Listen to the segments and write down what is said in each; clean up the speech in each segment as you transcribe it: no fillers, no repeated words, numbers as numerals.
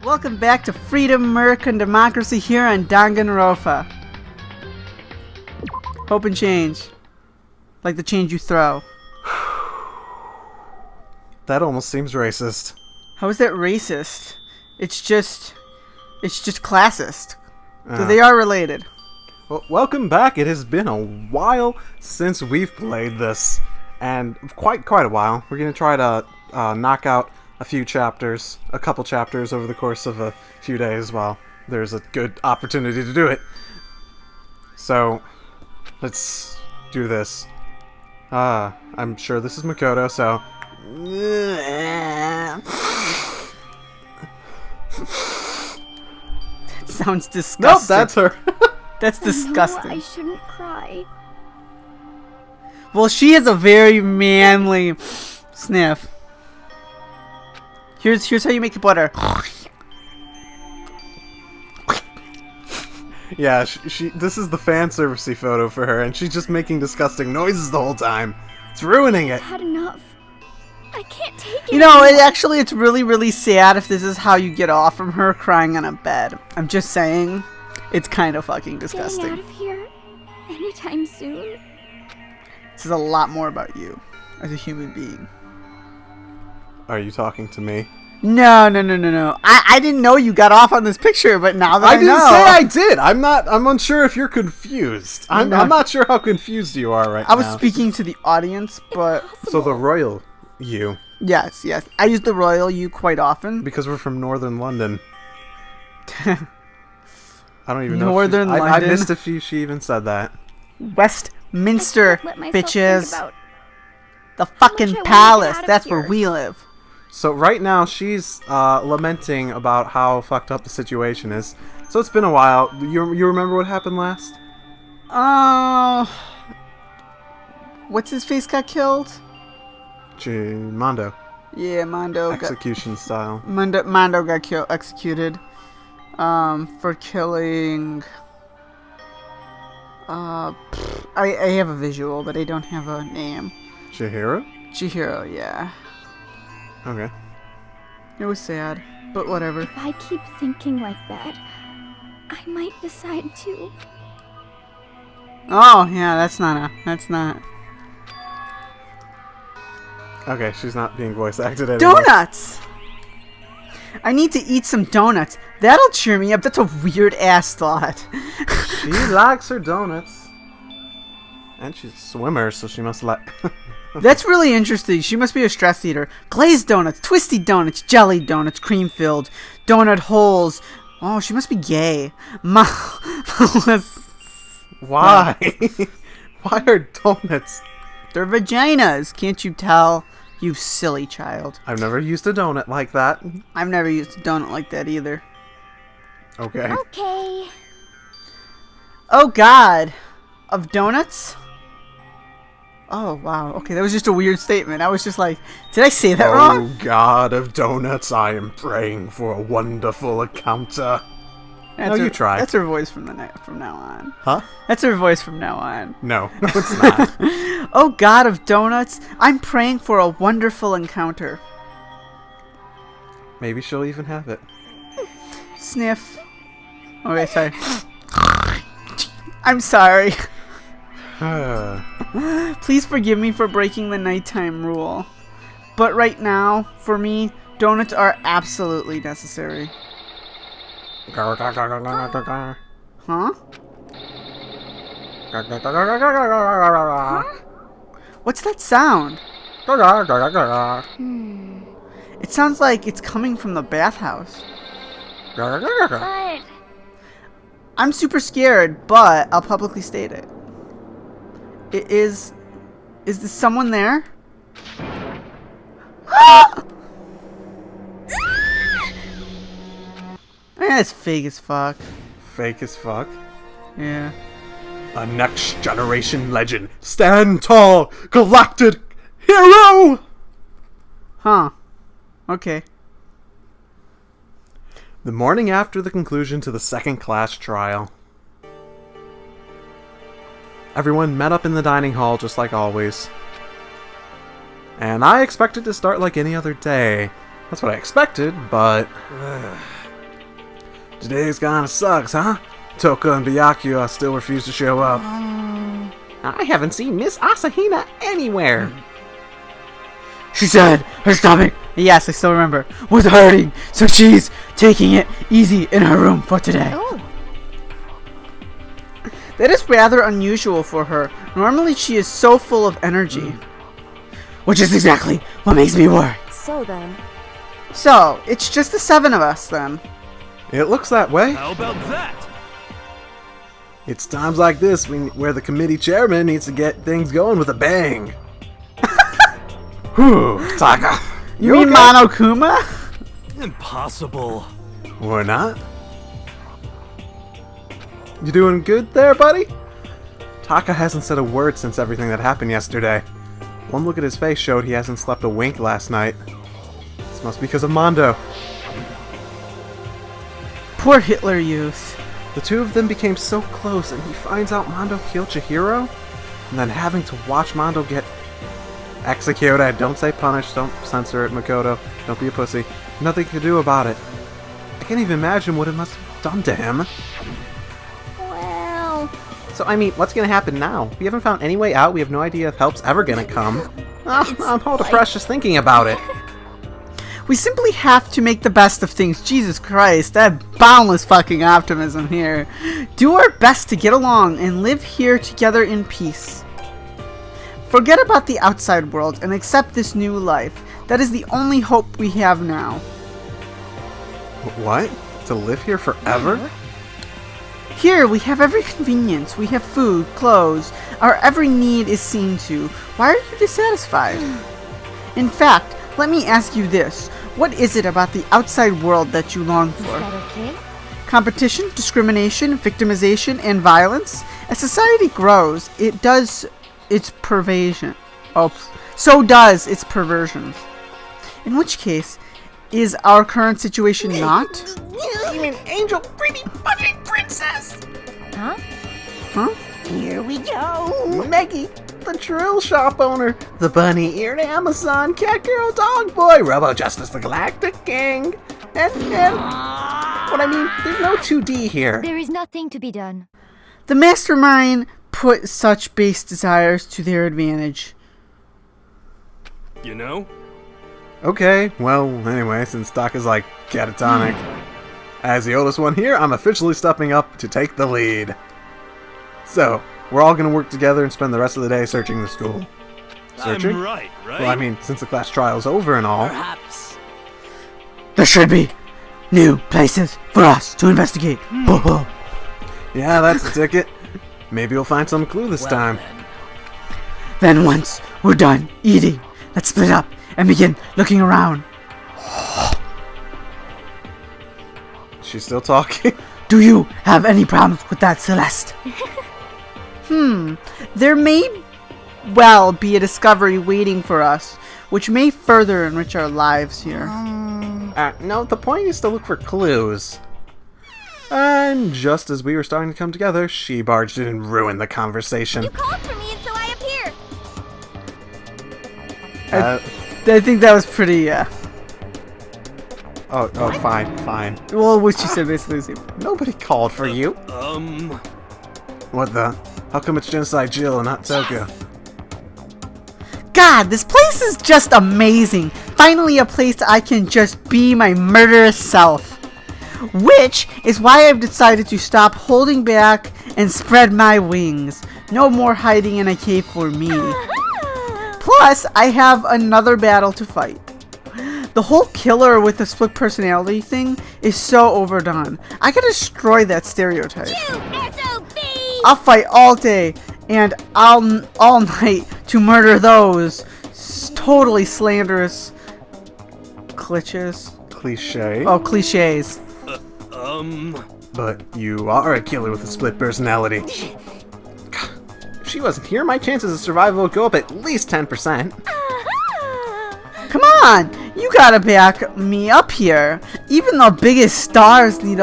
Welcome back to Freedom, American Democracy here on Danganronpa. Hope and change. Like the change you throw. That almost seems racist. How is that racist? It's just classist. So they are related. Well, welcome back. It has been a while since we've played this. And quite a while. We're going to try to knock out a couple chapters over the course of a few days while there's a good opportunity to do it. So, let's do this. I'm sure this is Makoto, so... That sounds disgusting. Nope, that's her. That's disgusting. I shouldn't cry. Well, she has a very manly sniff. Here's how you make butter. Yeah, this is the fan servicey photo for her, and she's just making disgusting noises the whole time. It's ruining it. I've had enough. I can't take it. You know, it's really, really sad if this is how you get off from her crying on a bed. I'm just saying, it's kind of fucking disgusting. Getting out of here anytime soon. This is a lot more about you as a human being. Are you talking to me? No. I didn't know you got off on this picture, but now that I know. I didn't say I did. I'm unsure if you're confused. I'm not sure how confused you are right now. I was speaking to the audience, but... So the royal you. Yes. I use the royal you quite often. Because we're from northern London. I don't even know. Northern London. I missed if she even said that. Westminster, bitches. The fucking I palace. wanna get out of That's here. where we live. So right now she's lamenting about how fucked up the situation is. So it's been a while. You remember what happened last? What's his face got killed? Mondo. Yeah, Mondo. Execution style. Mondo got executed. For killing. I have a visual, but I don't have a name. Chihiro? Chihiro, yeah. Okay. It was sad, but whatever. If I keep thinking like that, I might decide to. Oh, yeah, that's not. Okay, she's not being voice acted anymore. Donuts! I need to eat some donuts. That'll cheer me up. That's a weird ass thought. She likes her donuts. And she's a swimmer, so she must like... That's really interesting. She must be a stress eater. Glazed donuts, twisty donuts, jelly donuts, cream filled, donut holes. Oh, she must be gay. Why? Why are donuts? They're vaginas. Can't you tell? You silly child. I've never used a donut like that. I've never used a donut like that either. Okay. Okay. Oh, God. Of donuts? Oh, wow. Okay, that was just a weird statement. I was just like, did I say that wrong? Oh, God of donuts, I am praying for a wonderful encounter. You try. That's her voice from now on. Huh? That's her voice from now on. No, it's not. Oh, God of donuts, I'm praying for a wonderful encounter. Maybe she'll even have it. Sniff. Okay, sorry. I'm sorry. Please forgive me for breaking the nighttime rule. But right now, for me, donuts are absolutely necessary. Huh? What's that sound? It sounds like it's coming from the bathhouse. But I'm super scared, but I'll publicly state it. Is this someone there? That's fake as fuck. Fake as fuck. Yeah. A next generation legend. Stand tall, galactic hero! Huh. Okay. The morning after the conclusion to the second class trial. Everyone met up in the dining hall just like always. And I expected to start like any other day. That's what I expected, but... Today's kinda sucks, huh? Toka and Byakuya still refuse to show up. I haven't seen Miss Asahina anywhere. She said her stomach, yes, I still remember, was hurting, so she's taking it easy in her room for today. Oh, That is rather unusual for her. Normally she is so full of energy. Which is exactly what makes me worry. So then, So, it's just the 7 of us then. It looks that way. How about that? It's times like this where the committee chairman needs to get things going with a bang. Whew, Taka. You mean okay? Monokuma? Impossible. Or not? You doing good there, buddy? Taka hasn't said a word since everything that happened yesterday. One look at his face showed he hasn't slept a wink last night. This must be because of Mondo. Poor Hitler Youth. The two of them became so close, and he finds out Mondo killed Chihiro? And then having to watch Mondo get executed. Don't say punished, don't censor it, Makoto. Don't be a pussy. Nothing to do about it. I can't even imagine what it must have done to him. well, So, I mean, what's gonna happen now? We haven't found any way out, we have no idea if help's ever gonna come. I'm all depressed just thinking about it. We simply have to make the best of things. Jesus Christ, that boundless fucking optimism here. Do our best to get along and live here together in peace. Forget about the outside world and accept this new life. That is the only hope we have now. What? To live here forever? Here we have every convenience. We have food, clothes. Our every need is seen to. Why are you dissatisfied? In fact, let me ask you this. What is it about the outside world that you long is for? that okay? Competition, discrimination, victimization, and violence? As society grows, it does its pervasion. Oh, so does its perversions. In which case, is our current situation not? You mean angel, pretty bunny princess? Huh? Huh? Here we go. Meggy, the drill shop owner, the bunny-eared Amazon, cat girl, dog boy, Robo Justice, the Galactic King, and what I mean, there's no 2D here. There is nothing to be done. The mastermind put such base desires to their advantage. You know? Okay, well, anyway, since Doc is like catatonic, as the oldest one here, I'm officially stepping up to take the lead. So, we're all gonna work together and spend the rest of the day searching the school. Searching? I'm right? Well, I mean, since the class trial's over and all. Perhaps. There should be new places for us to investigate. Ho, ho. Yeah, that's the ticket. Maybe we'll find some clue this time. Then once we're done eating, let's split up and begin looking around. She's still talking? Do you have any problems with that, Celeste? There may well be a discovery waiting for us, which may further enrich our lives here. No, the point is to look for clues. And just as we were starting to come together, she barged in and ruined the conversation. You called for me and so I appeared. I think that was pretty, Oh, fine. well, what she said basically is, Nobody called for you. What the? How come it's Genocide Jill and not Tokyo? God, this place is just amazing. Finally a place I can just be my murderous self. Which is why I've decided to stop holding back and spread my wings. No more hiding in a cave for me. Plus, I have another battle to fight. The whole killer with the split personality thing is so overdone. I gotta destroy that stereotype. I'll fight all day and all night to murder those totally slanderous cliches. Cliche. Oh, cliches. But you are a killer with a split personality. If she wasn't here, my chances of survival would go up at least 10%. Come on! You gotta back me up here. Even the biggest stars need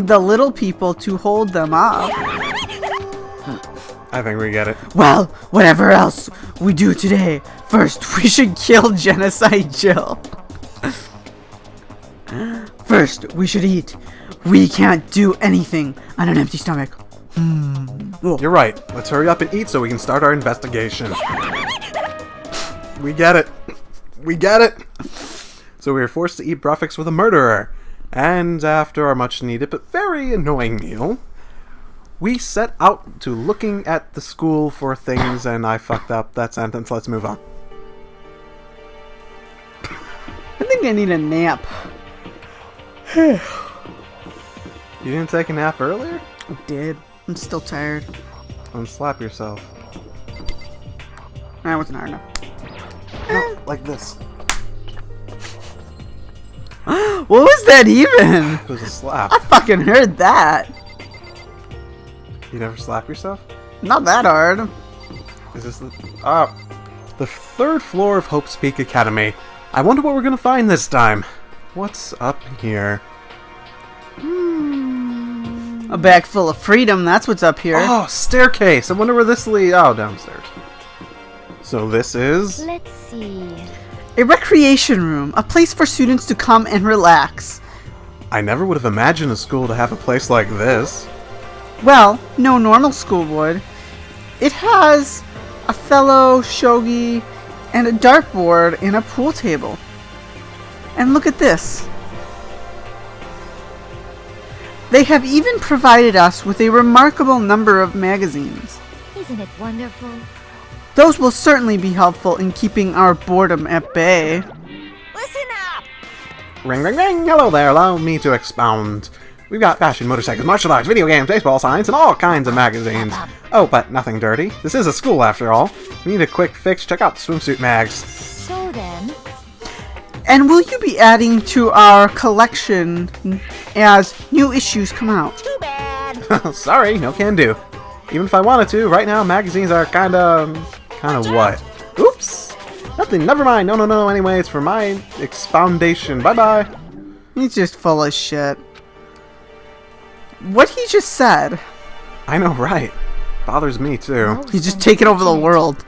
the little people to hold them up. I think we get it. Well, whatever else we do today, first we should kill Genocide Jill. First, we should eat. We can't do anything on an empty stomach. Oh. You're right. Let's hurry up and eat so we can start our investigation. We get it. We get it. So we are forced to eat breakfast with a murderer. And after our much needed but very annoying meal, we set out to looking at the school for things, and I fucked up that sentence. Let's move on. I think I need a nap. You didn't take a nap earlier? I did. I'm still tired. Slap yourself. That wasn't hard enough. No, like this. What was that even? It was a slap. I fucking heard that. You never slap yourself? Not that hard. Is this the... the 3rd floor of Hope's Peak Academy. I wonder what we're gonna find this time. What's up here? A bag full of freedom, that's what's up here. Oh, staircase! I wonder where this leads. Oh, downstairs. So this is... Let's see. A recreation room, a place for students to come and relax. I never would have imagined a school to have a place like this. Well, no normal school would. It has a fellow shogi and a dartboard and a pool table. And look at this. They have even provided us with a remarkable number of magazines. Isn't it wonderful? Those will certainly be helpful in keeping our boredom at bay. Listen up! Ring, ring, ring! Hello there, allow me to expound. We've got fashion, motorcycles, martial arts, video games, baseball, science, and all kinds of magazines. Oh, but nothing dirty. This is a school after all. If you need a quick fix, check out the swimsuit mags. So then... And will you be adding to our collection as new issues come out? Too bad! Sorry, no can do. Even if I wanted to, right now magazines are kinda what? Oops! Nothing, never mind, no, anyway, it's for my expoundation. Bye-bye. He's just full of shit. What he just said. I know, right? Bothers me too. He's just taking over the world.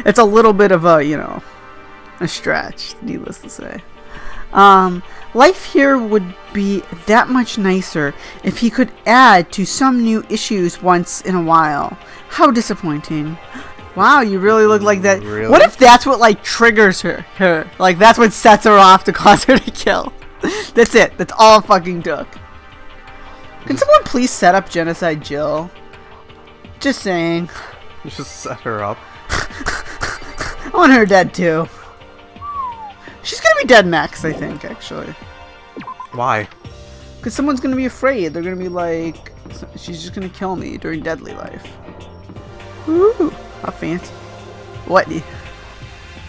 It's a little bit of a, a stretch, needless to say. Life here would be that much nicer if he could add to some new issues once in a while. How disappointing. Wow, you really look like that. Really? What if that's what, triggers her? Like, that's what sets her off to cause her to kill. That's it. That's all it fucking took. Can someone please set up Genocide Jill? Just saying. You just set her up. I want her dead too. She's gonna be dead next, I think, actually. Why? Because someone's gonna be afraid. They're gonna be like, she's just gonna kill me during Deadly Life. Ooh, how fancy. What?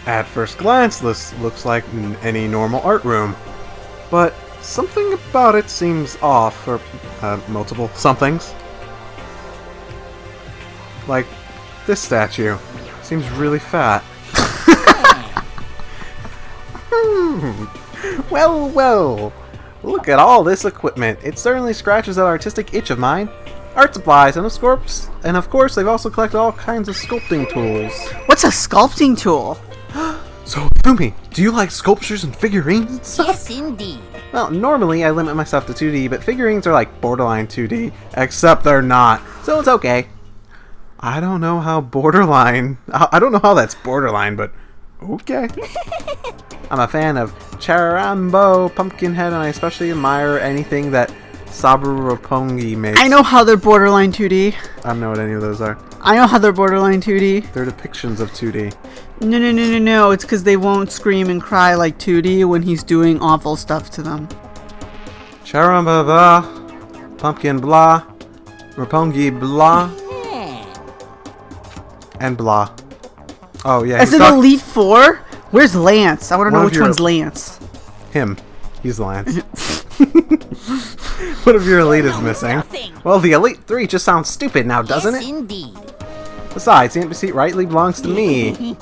At first glance, this looks like any normal art room. But something about it seems off, or multiple somethings. Like this statue. Seems really fat. Well. Look at all this equipment. It certainly scratches that artistic itch of mine. Art supplies, and of course, they've also collected all kinds of sculpting tools. What's a sculpting tool? So, Fumi, do you like sculptures and figurines and stuff? Yes, indeed. Well, normally I limit myself to 2D, but figurines are like borderline 2D, except they're not, so it's okay. I don't know how that's borderline, but okay. I'm a fan of Charambo, Pumpkinhead, and I especially admire anything that Saburo Roppongi makes. I know how they're borderline 2D. I don't know what any of those are. I know how they're borderline 2D. They're depictions of 2D. No. It's because they won't scream and cry like 2D when he's doing awful stuff to them. Charamba blah, Pumpkin blah, Roppongi blah, and blah. Oh yeah. As an Elite Four? Where's Lance? I want to know One of which your- one's Lance. Him. He's Lance. One of your elite is missing. Well, the Elite 3 just sounds stupid now, doesn't Yes, it? indeed. Besides, the empty seat rightly belongs to me.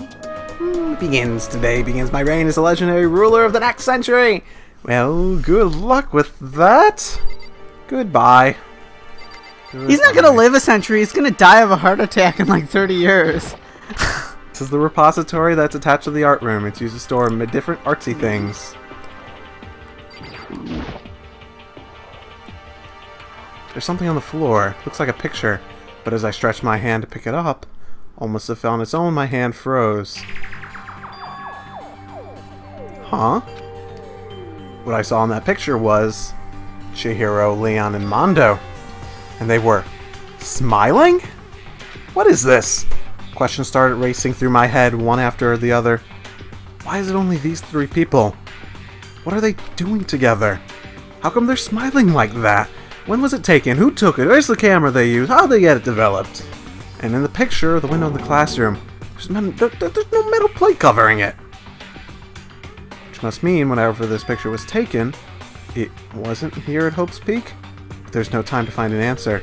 Today begins my reign as the legendary ruler of the next century. Well, good luck with that. Goodbye. He's not gonna live a century. He's gonna die of a heart attack in like 30 years. This is the repository that's attached to the art room. It's used to store different artsy things. There's something on the floor. Looks like a picture. But as I stretched my hand to pick it up, almost as if on its own, my hand froze. Huh? What I saw in that picture was Chihiro, Leon, and Mondo. And they were smiling? What is this? Questions started racing through my head, one after the other. Why is it only these three people? What are they doing together? How come they're smiling like that? When was it taken? Who took it? Where's the camera they used? How'd they get it developed? And in the picture, the window in the classroom, there's no metal plate covering it. Which must mean whenever this picture was taken, it wasn't here at Hope's Peak. But there's no time to find an answer.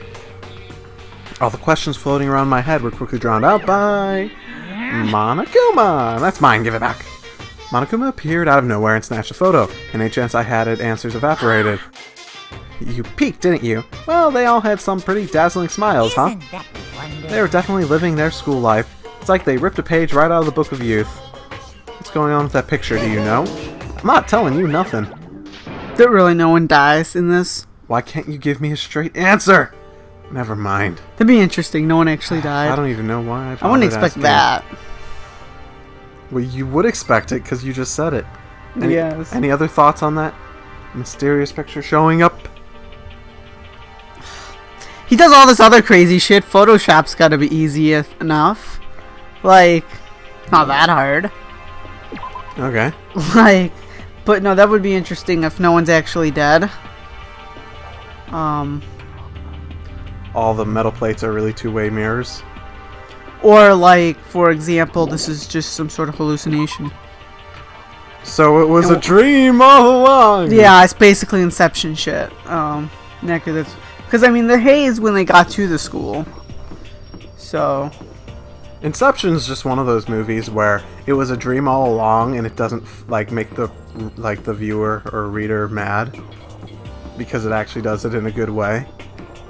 All the questions floating around my head were quickly drowned out by Monokuma. That's mine, give it back. Monokuma appeared out of nowhere and snatched a photo. Any chance I had it, answers evaporated. You peeked, didn't you? Well, they all had some pretty dazzling smiles, huh? They were definitely living their school life. It's like they ripped a page right out of the Book of Youth. What's going on with that picture, do you know? I'm not telling you nothing. That really no one dies in this? Why can't you give me a straight answer? Never mind. That'd be interesting. No one actually died. I don't even know why I wouldn't expect that. Well, you would expect it because you just said it. Yes. Any other thoughts on that mysterious picture showing up? He does all this other crazy shit. Photoshop's gotta be easy enough. Like, not that hard. Okay. Like, but no, that would be interesting if no one's actually dead. All the metal plates are really two-way mirrors. Or like, for example, this is just some sort of hallucination. So it was a dream all along! Yeah, it's basically Inception shit. Because, I mean, they're hazed when they got to the school. So... Inception's just one of those movies where it was a dream all along and it doesn't, like, make the viewer or reader mad. Because it actually does it in a good way.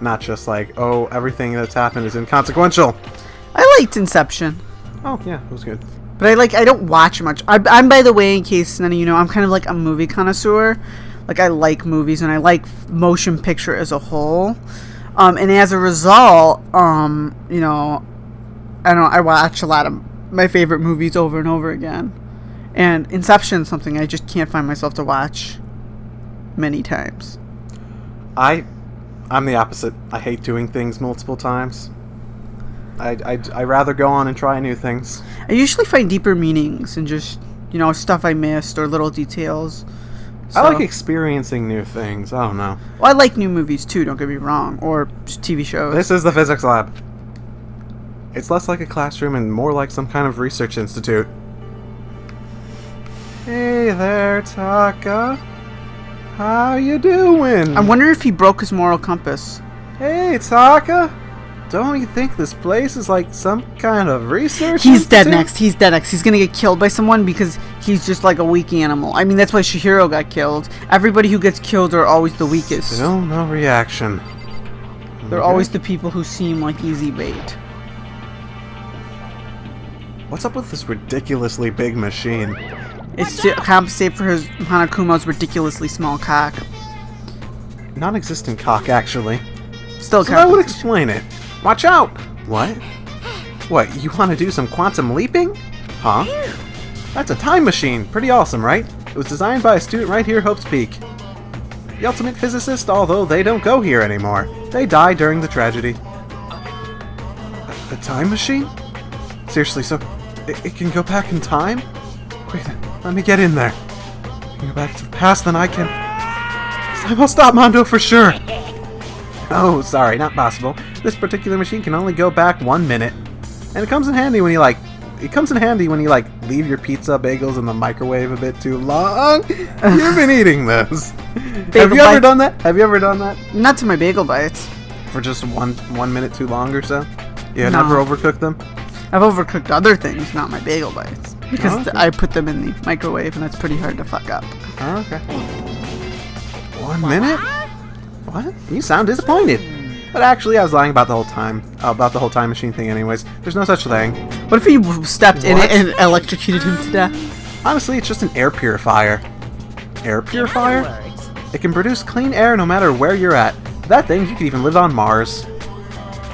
Not just like, oh, everything that's happened is inconsequential. I liked Inception. Oh, yeah, it was good. But I don't watch much. I'm, by the way, in case none of you know, I'm kind of like a movie connoisseur. Like, I like movies and I like motion picture as a whole. And as a result, you know, I watch a lot of my favorite movies over and over again. And Inception is something I just can't find myself to watch many times. I'm the opposite. I hate doing things multiple times. I'd rather go on and try new things. I usually find deeper meanings and just, you know, stuff I missed or little details. So, I like experiencing new things. I don't know. Well, I like new movies too, don't get me wrong. Or TV shows. This is the physics lab. It's less like a classroom and more like some kind of research institute. Hey there, Taka. How you doing? I wonder if he broke his moral compass. Hey, Taka. Don't you think this place is like some kind of research He's institute? dead next. He's dead next. He's gonna get killed by someone because he's just like a weak animal. I mean, that's why Chihiro got killed. Everybody who gets killed are always the weakest. Still no reaction. They're Okay. always the people who seem like easy bait. What's up with this ridiculously big machine? It's to compensate for his Hanakuma's ridiculously small cock. Non-existent cock, actually. Still So that would compensation. explain it. Watch out! What? What, you want to do some quantum leaping? Huh? That's a time machine. Pretty awesome, right? It was designed by a student right here, Hope's Peak. The ultimate physicist, although they don't go here anymore. They died during the tragedy. A time machine? Seriously, so it can go back in time? Quick, let me get in there. I can go back to the past, then I can... This time I'll stop Mondo for sure. Oh, sorry, not possible. This particular machine can only go back 1 minute. And it comes in handy when you leave your pizza bagels in the microwave a bit too long. You've been eating those. Have you ever done that? Have you ever done that? Not to my bagel bites. For just one minute too long or so? You No. never overcooked them? I've overcooked other things, not my bagel bites. Because Oh, okay. I put them in the microwave and that's pretty hard to fuck up. Oh, okay. 1 minute? What? You sound disappointed. But actually, I was lying about the whole time machine thing anyways. There's no such thing. What if he stepped in What? it and electrocuted him to death? Honestly, it's just an air purifier. Air purifier? It can produce clean air no matter where you're at. that thing, you could even live on Mars.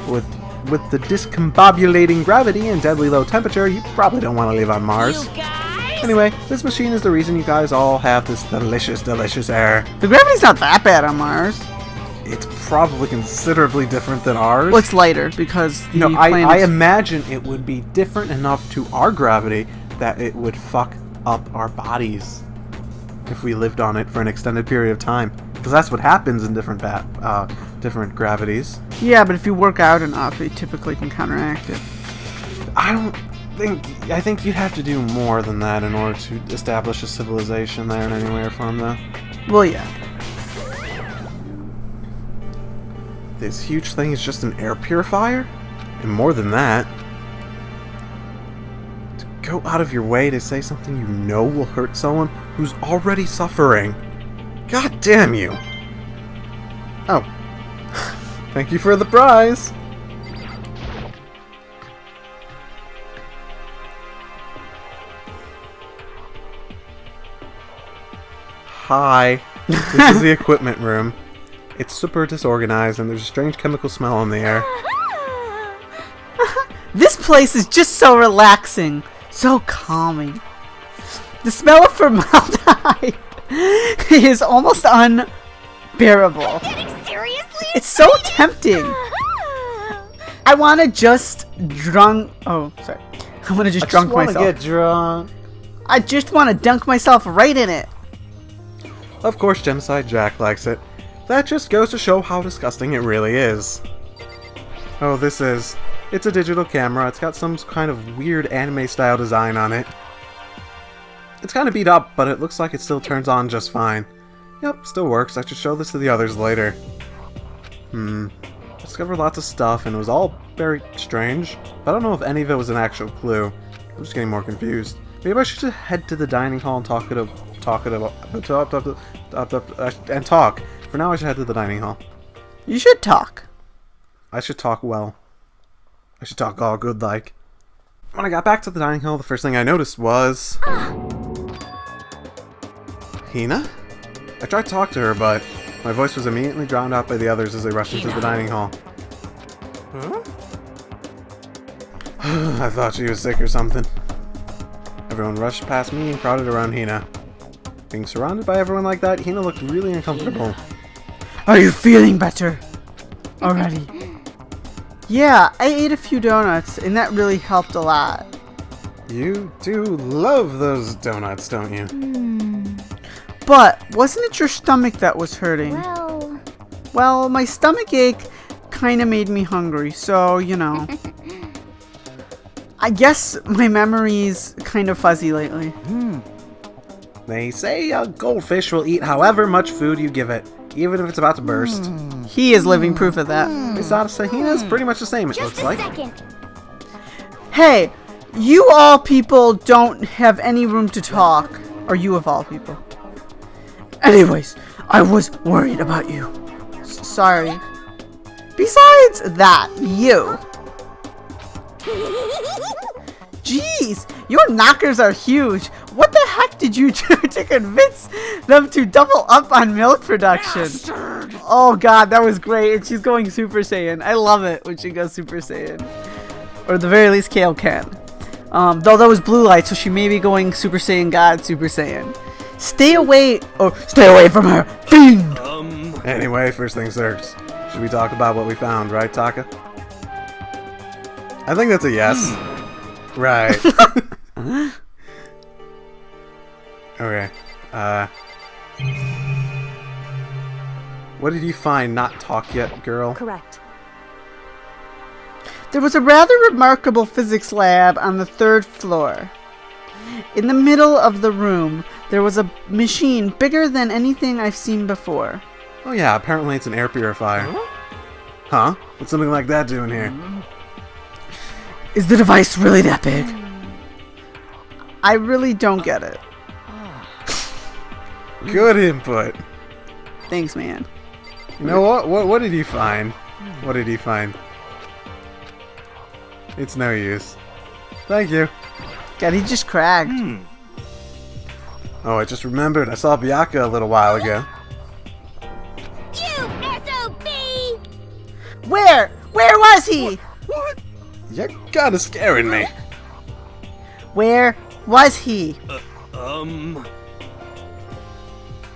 With the discombobulating gravity and deadly low temperature, you probably don't want to live on Mars. Anyway, this machine is the reason you guys all have this delicious, delicious air. The gravity's not that bad on Mars. It's probably considerably different than ours. Well, it's lighter because the I planet's... imagine it would be different enough to our gravity that it would fuck up our bodies if we lived on it for an extended period of time. Because that's what happens in different gravities. Yeah, but if you work out enough, it typically can counteract it. I think you'd have to do more than that in order to establish a civilization there in anywhere from though. Well, yeah. This huge thing is just an air purifier? And more than that, to go out of your way to say something you know will hurt someone who's already suffering. God damn you! Oh. Thank you for the prize! Hi. This is the equipment room. It's super disorganized and there's a strange chemical smell in the air. This place is just so relaxing. So calming. The smell of formaldehyde is almost unbearable. Seriously? It's so tempting. I want to just drunk... Oh, sorry. I want to just drunk myself. Get drunk. I just want to dunk myself right in it. Of course, Gemside Jack likes it. That just goes to show how disgusting it really is. Oh, it's a digital camera. It's got some kind of weird anime-style design on it. It's kind of beat up, but it looks like it still turns on just fine. Yep, still works. I should show this to the others later. Discovered lots of stuff, and it was all very strange. But I don't know if any of it was an actual clue. I'm just getting more confused. Maybe I should just head to the dining hall and talk. For now, I should head to the dining hall. You should talk. I should talk well. I should talk all good like. When I got back to the dining hall, the first thing I noticed was... Hina? I tried to talk to her, but my voice was immediately drowned out by the others as they rushed into the dining hall. Huh? I thought she was sick or something. Everyone rushed past me and crowded around Hina. Being surrounded by everyone like that, Hina looked really uncomfortable. Are you feeling better already? Yeah, I ate a few donuts, and that really helped a lot. You do love those donuts, don't you? But wasn't it your stomach that was hurting? Well, my stomach ache kind of made me hungry, so, you know. I guess my memory's kind of fuzzy lately. They say a goldfish will eat however much food you give it, even if it's about to burst. He is living proof of that. Misata Hina's pretty much the same, it looks like. Hey, you all people don't have any room to talk. Or you of all people. Anyways, I was worried about you. Sorry. Besides that, you. Jeez, your knockers are huge. What the heck did you do to convince them to double up on milk production? Bastard! Oh god, that was great. And she's going Super Saiyan. I love it when she goes Super Saiyan. Or at the very least, Kale can. Though that was blue light, so she may be going Super Saiyan God, Super Saiyan. Stay away from her. Fiend! Anyway, first things first. Should we talk about what we found, right, Taka? I think that's a yes. Right. Okay. What did you find? Not talk yet, girl? Correct. There was a rather remarkable physics lab on the 3rd floor. In the middle of the room, there was a machine bigger than anything I've seen before. Oh yeah, apparently it's an air purifier. Huh? What's something like that doing here? Is the device really that big? I really don't get it. Good input. Thanks, man. You know what? What did you find? What did you find? It's no use. Thank you. God, he just cracked. Oh, I just remembered. I saw Byaka a little while ago. You SOB! Where? Where was he? What? You're kinda scaring me. Where was he?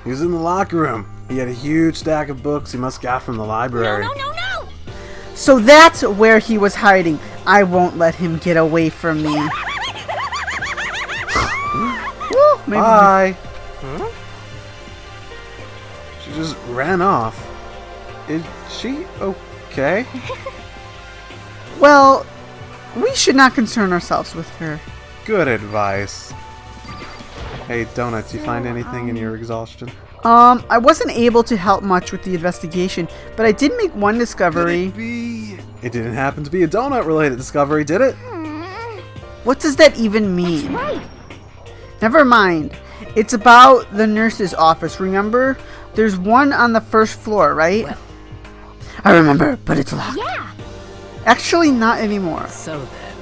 He was in the locker room. He had a huge stack of books he must have got from the library. No! So that's where he was hiding. I won't let him get away from me. Woo, maybe Bye. Huh? She just ran off. Is she okay? Well, we should not concern ourselves with her. Good advice. Hey, Donuts, you find anything in your exhaustion? I wasn't able to help much with the investigation, but I did make one discovery. It didn't happen to be a donut-related discovery, did it? What does that even mean? Right. Never mind. It's about the nurse's office, remember? There's one on the first floor, right? Well. I remember, but it's locked. Yeah. Actually, not anymore. So then,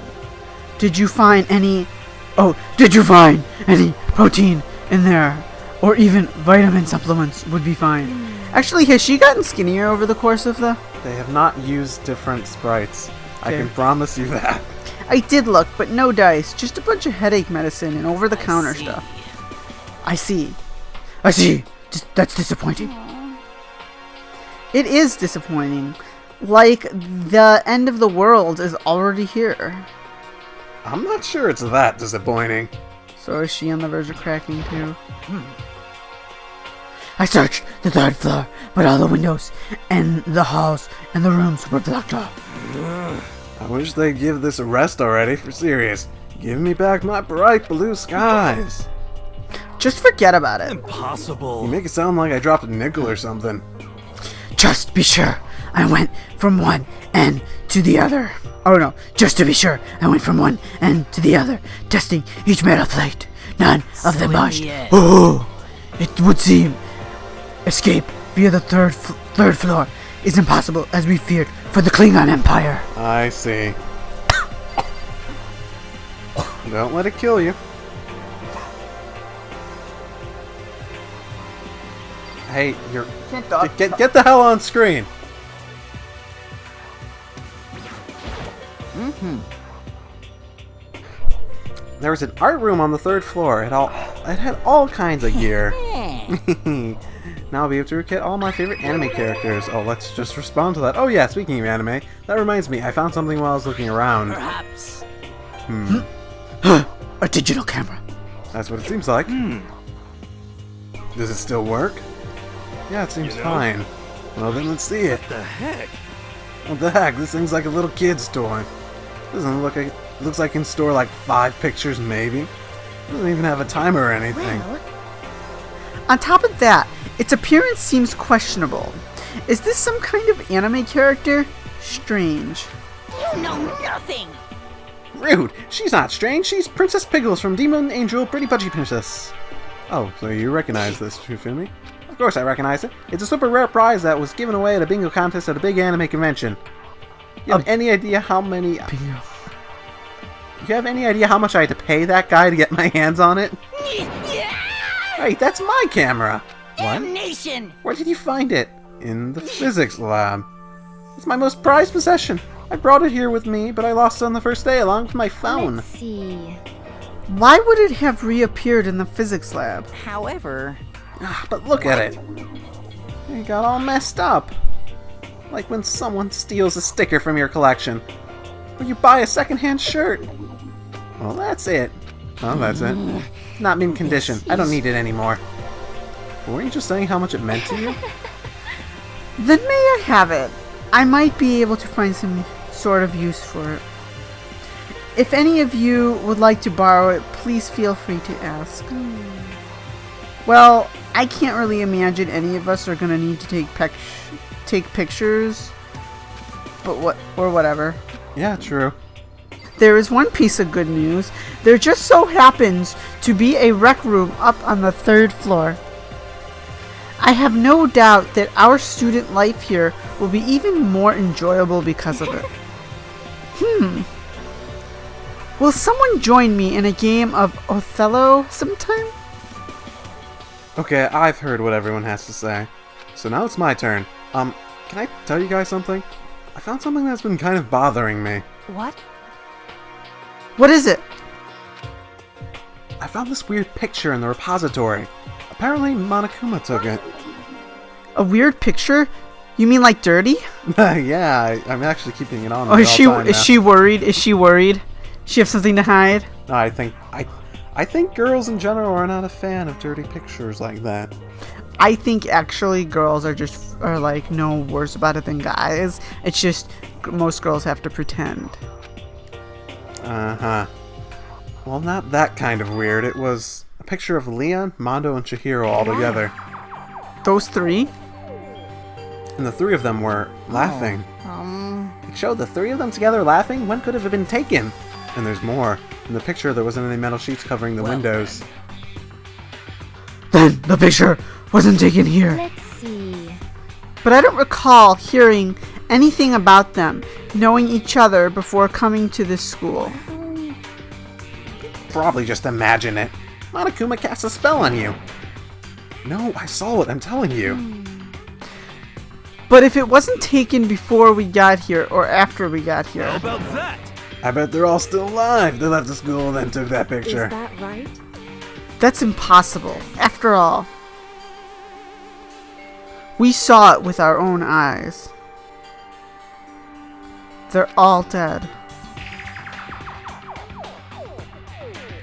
Did you find any... Oh, did you find any protein in there? Or even vitamin supplements would be fine. Actually, has she gotten skinnier over the course of the... They have not used different sprites. I Okay. can promise you that. I did look, but no dice. Just a bunch of headache medicine and over-the-counter I see. stuff. I see. I see. That's disappointing. It is disappointing. Like, the end of the world is already here. I'm not sure it's that disappointing. So is she on the verge of cracking too? I searched the third floor, but all the windows and the halls and the rooms were blocked off. I wish they'd give this a rest already, for serious. Give me back my bright blue skies. Just forget about it. Impossible. You make it sound like I dropped a nickel or something. Just be sure I went from one end to the other. Oh no, just to be sure I went from one end to the other, testing each metal plate. None of them in budged. the end- Oh, it would seem escape via the third floor is impossible, as we feared for the Klingon Empire. I see. Don't let it kill you. Hey, you're... Get the hell on screen! There was an art room on the third floor. It had all kinds of gear. Now I'll be able to get all my favorite anime characters. Oh, let's just respond to that. Oh yeah, speaking of anime, that reminds me, I found something while I was looking around. perhaps. A digital camera. That's what it seems like. Does it still work? Yeah, it seems fine. Well then, let's see it. What the heck? What the heck? This thing's like a little kid's toy. Doesn't look like... Looks like it can store like 5 pictures, maybe. Doesn't even have a timer or anything. Well, On top of that, its appearance seems questionable. Is this some kind of anime character? Strange. You know nothing. Rude! She's not strange. She's Princess Pickles from Demon Angel Pretty Pudgy Princess. Oh, so you recognize this, Shufumi? Of course I recognize it. It's a super rare prize that was given away at a bingo contest at a big anime convention. You have any idea how many... Bingo. You have any idea how much I had to pay that guy to get my hands on it? Hey, that's my camera! What? Damnation! Where did you find it? In the physics lab. It's my most prized possession. I brought it here with me, but I lost it on the first day along with my phone. let's see. Why would it have reappeared in the physics lab? However, Ah, but look at it. It got all messed up. Like when someone steals a sticker from your collection. Or you buy a secondhand shirt. Well, that's it. Oh, that's it. It's not mint condition. I don't need it anymore. Weren't you just saying how much it meant to you? Then may I have it? I might be able to find some sort of use for it. If any of you would like to borrow it, please feel free to ask. Well, I can't really imagine any of us are gonna need to take pictures, but whatever. Yeah, true. There is one piece of good news. There just so happens to be a rec room up on the 3rd floor. I have no doubt that our student life here will be even more enjoyable because of it. Will someone join me in a game of Othello sometime? Okay, I've heard what everyone has to say. So now it's my turn. Can I tell you guys something? I found something that's been kind of bothering me. What? What is it? I found this weird picture in the repository. Apparently, Monokuma took it. A weird picture? You mean like dirty? Yeah, I'm actually keeping it on. Oh, is she worried? Is she worried? She have something to hide? No, I think girls in general are not a fan of dirty pictures like that. I think actually girls are like no worse about it than guys. It's just most girls have to pretend. Uh-huh. Well, not that kind of weird. It was a picture of Leon, Mondo, and Chihiro all together. Those three? And the three of them were laughing. It showed the three of them together laughing? When could it have been taken? And there's more. In the picture, there wasn't any metal sheets covering the windows. Then the picture wasn't taken here. Let's see. But I don't recall hearing anything about them knowing each other before coming to this school. Probably just imagine it. Monokuma cast a spell on you. No, I saw it, I'm telling you. But if it wasn't taken before we got here or after we got here. How about that? I bet they're all still alive. They left the school and then took that picture. Is that right? That's impossible. After all, we saw it with our own eyes. They're all dead.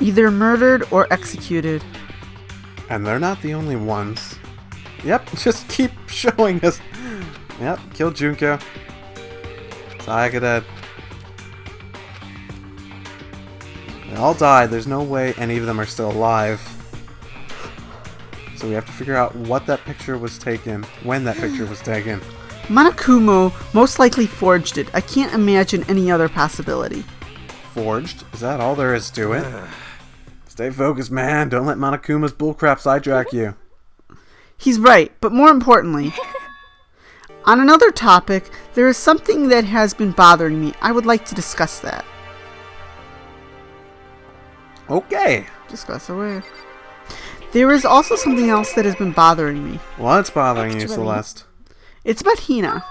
Either murdered or executed. And they're not the only ones. Yep, just keep showing us. Yep, killed Junko. Sayaka dead. They all died. There's no way any of them are still alive. So we have to figure out what that picture was taken, when that picture was taken. Monokuma most likely forged it. I can't imagine any other possibility. Forged? Is that all there is to it? Stay focused, man. Don't let Monokuma's bullcrap sidetrack you. He's right, but more importantly, on another topic, there is something that has been bothering me. I would like to discuss that. Okay. Discuss away. There is also something else that has been bothering me. What's bothering you, Celeste? It's about Hina.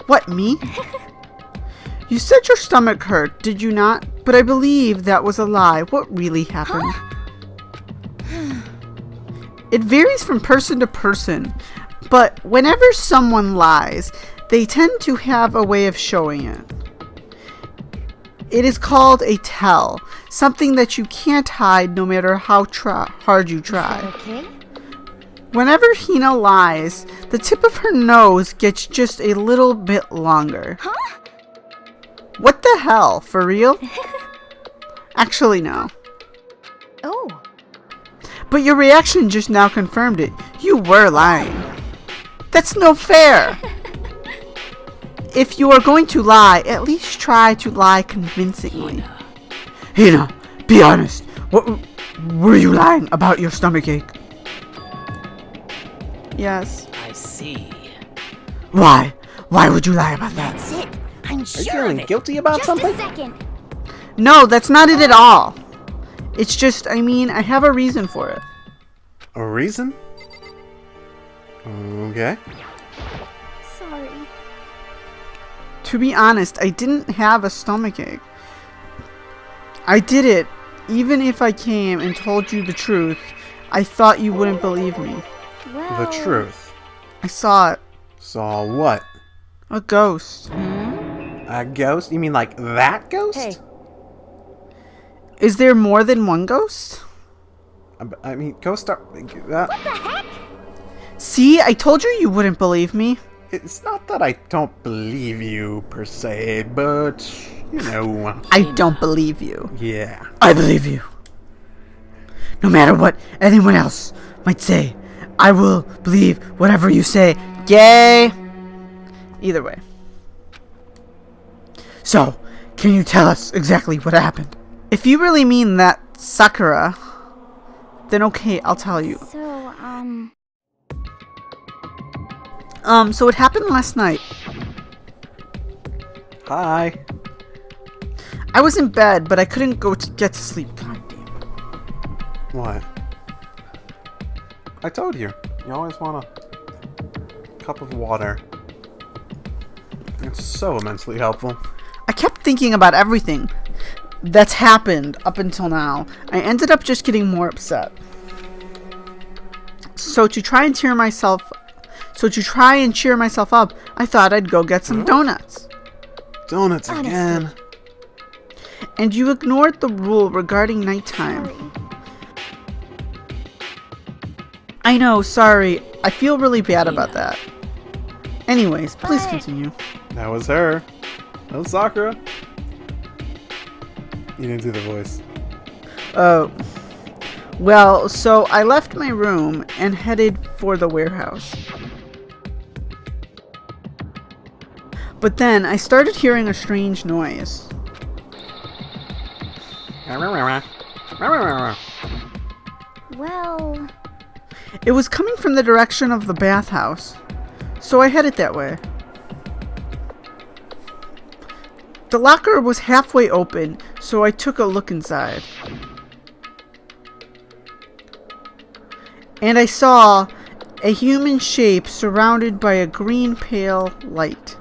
What, me? You said your stomach hurt, did you not? But I believe that was a lie. What really happened? It varies from person to person, but whenever someone lies, they tend to have a way of showing it. It is called a tell, something that you can't hide no matter how hard you try. Is that okay? Whenever Hina lies, the tip of her nose gets just a little bit longer. Huh? What the hell? For real? Actually, no. Oh. But your reaction just now confirmed it. You were lying. That's no fair. If you are going to lie, at least try to lie convincingly. Hina, be honest. What were you lying about your stomachache? Yes. I see. Why? Why would you lie about that? That's it. I'm Are you sure feeling of it. guilty about Just something? a second. No, that's not it at all. It's just, I mean, I have a reason for it. A reason? Okay. Sorry. To be honest, I didn't have a stomachache. I did it. Even if I came and told you the truth, I thought you wouldn't believe me. Well. The truth. I saw it. Saw what? A ghost. A ghost? You mean like that ghost? Hey. Is there more than one ghost? I mean, ghost are... What the heck? See, I told you you wouldn't believe me. It's not that I don't believe you, per se, but, you know... I don't believe you. Yeah. I believe you. No matter what anyone else might say, I will believe whatever you say. Yay! Either way. So, can you tell us exactly what happened? If you really mean that, Sakura, then okay, I'll tell you. So it happened last night. Hi. I was in bed, but I couldn't get to sleep. God damn it. What? I told you. You always want a cup of water. It's so immensely helpful. I kept thinking about everything that's happened up until now. I ended up just getting more upset. So to try and cheer myself up, I thought I'd go get some donuts. Donuts again. And you ignored the rule regarding nighttime. Sorry. I know, sorry. I feel really bad about that. Anyways, please continue. That was her. That was Sakura. You didn't do the voice. Well, so I left my room and headed for the warehouse. But then I started hearing a strange noise. Well, It was coming from the direction of the bathhouse, so I headed that way. The locker was halfway open, so I took a look inside. And I saw a human shape surrounded by a green pale light.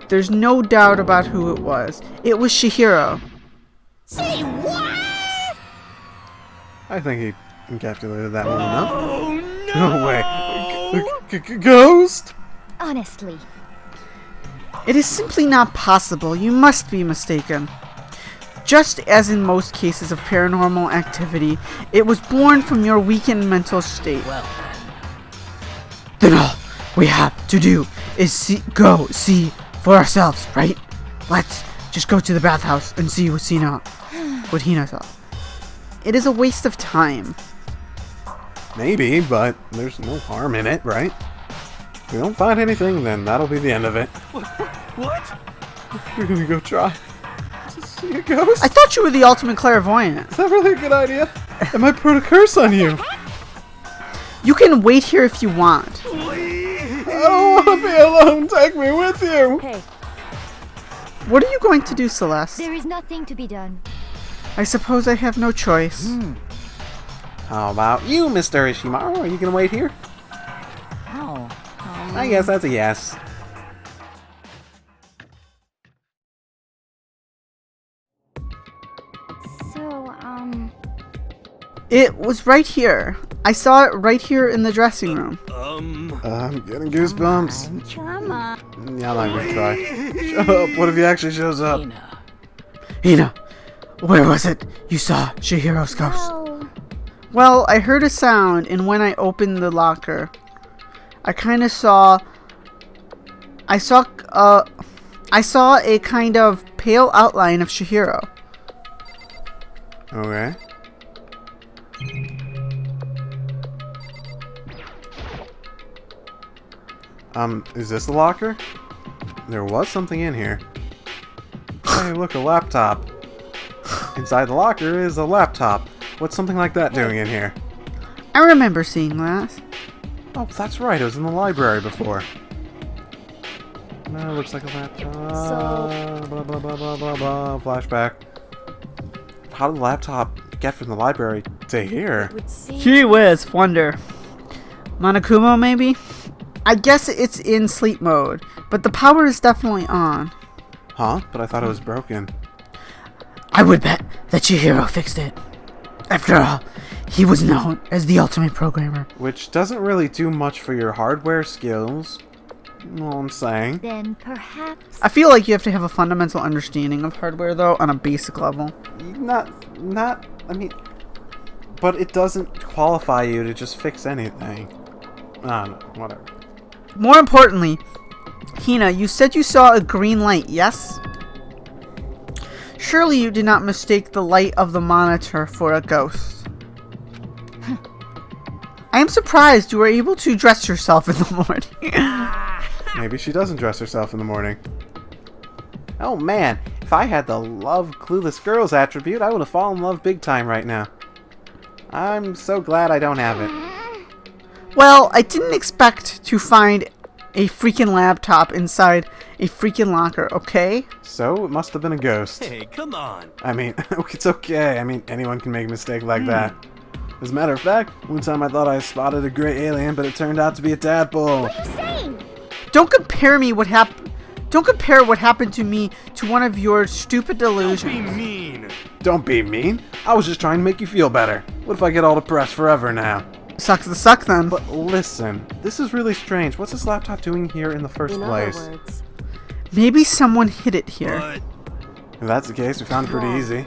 There's no doubt about who it was. It was Chihiro. Say what? I think he encapsulated that one enough. No way. Ghost? honestly. It is simply not possible. You must be mistaken. Just as in most cases of paranormal activity, it was born from your weakened mental state. Well, Then all we have to do is go see for ourselves, right? Let's just go to the bathhouse and see what Hina saw. It is a waste of time. Maybe, but there's no harm in it, right? If we don't find anything, then that'll be the end of it. What? We're gonna go try to see a ghost? I thought you were the ultimate clairvoyant. Is that really a good idea? I might put a curse on you. You can wait here if you want. I don't want to be alone. Take me with you. Hey, What are you going to do, Celeste? there is nothing to be done. I suppose I have no choice. How about you, Mr. Ishimaru? Are you gonna wait here? oh, I guess that's a yes. So, It was right here. I saw it right here in the dressing room. I'm getting goosebumps. come on. Yeah, I'm not gonna try. Shut up. What if he actually shows up? Hina. Hina, where was it you saw Chihiro's ghost? Well, Well, I heard a sound, and when I opened the locker, I saw a kind of pale outline of Chihiro. Okay. Is this the locker? There was something in here. Hey, look, a laptop. Inside the locker is a laptop. What's something like that doing in here? I remember seeing that. Oh, that's right. It was in the library before. No, looks like a laptop. Blah, blah, blah, blah, blah, blah. Flashback. How did the laptop get from the library to here? Would seem Gee whiz, wonder. Monokumo, maybe? I guess it's in sleep mode, but the power is definitely on. Huh? But I thought it was broken. I would bet that Chihiro fixed it. After all, he was known as the ultimate programmer. Which doesn't really do much for your hardware skills. All I'm saying. then perhaps I feel like you have to have a fundamental understanding of hardware, though, on a basic level. I mean, but it doesn't qualify you to just fix anything. I don't know, whatever. More importantly, Hina, you said you saw a green light, yes? Surely you did not mistake the light of the monitor for a ghost. I am surprised you were able to dress yourself in the morning. Maybe she doesn't dress herself in the morning. Oh man, if I had the love clueless girls attribute, I would have fallen in love big time right now. I'm so glad I don't have it. Well, I didn't expect to find a freaking laptop inside a freaking locker, okay? So, it must have been a ghost. Hey, come on. I mean, it's okay. I mean, anyone can make a mistake like that. As a matter of fact, one time I thought I spotted a gray alien, but it turned out to be a tadpole. what are you saying? Don't compare me what happened. Don't compare what happened to me to one of your stupid Don't delusions. be mean. Don't be mean. I was just trying to make you feel better. What if I get all depressed forever now? Sucks to suck then. But listen, this is really strange. What's this laptop doing here in the first In place? other words, Maybe someone hid it here. But If that's the case, we found it pretty easy.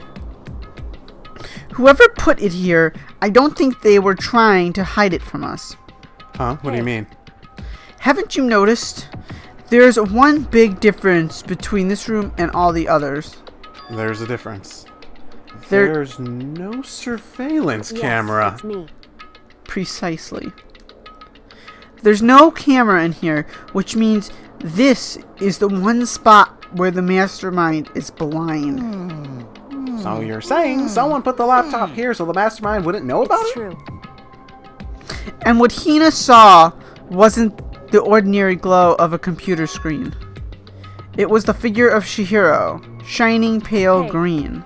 Whoever put it here, I don't think they were trying to hide it from us. Huh? What do you mean? Haven't you noticed? There's one big difference between this room and all the others. There's a difference. There- There's no surveillance yes, camera. it's me. Precisely. There's no camera in here, which means this is the one spot where the mastermind is blind. So you're saying someone put the laptop here so the mastermind wouldn't know about It's it? true. And what Hina saw wasn't the ordinary glow of a computer screen. It was the figure of Chihiro, shining pale Hey. green.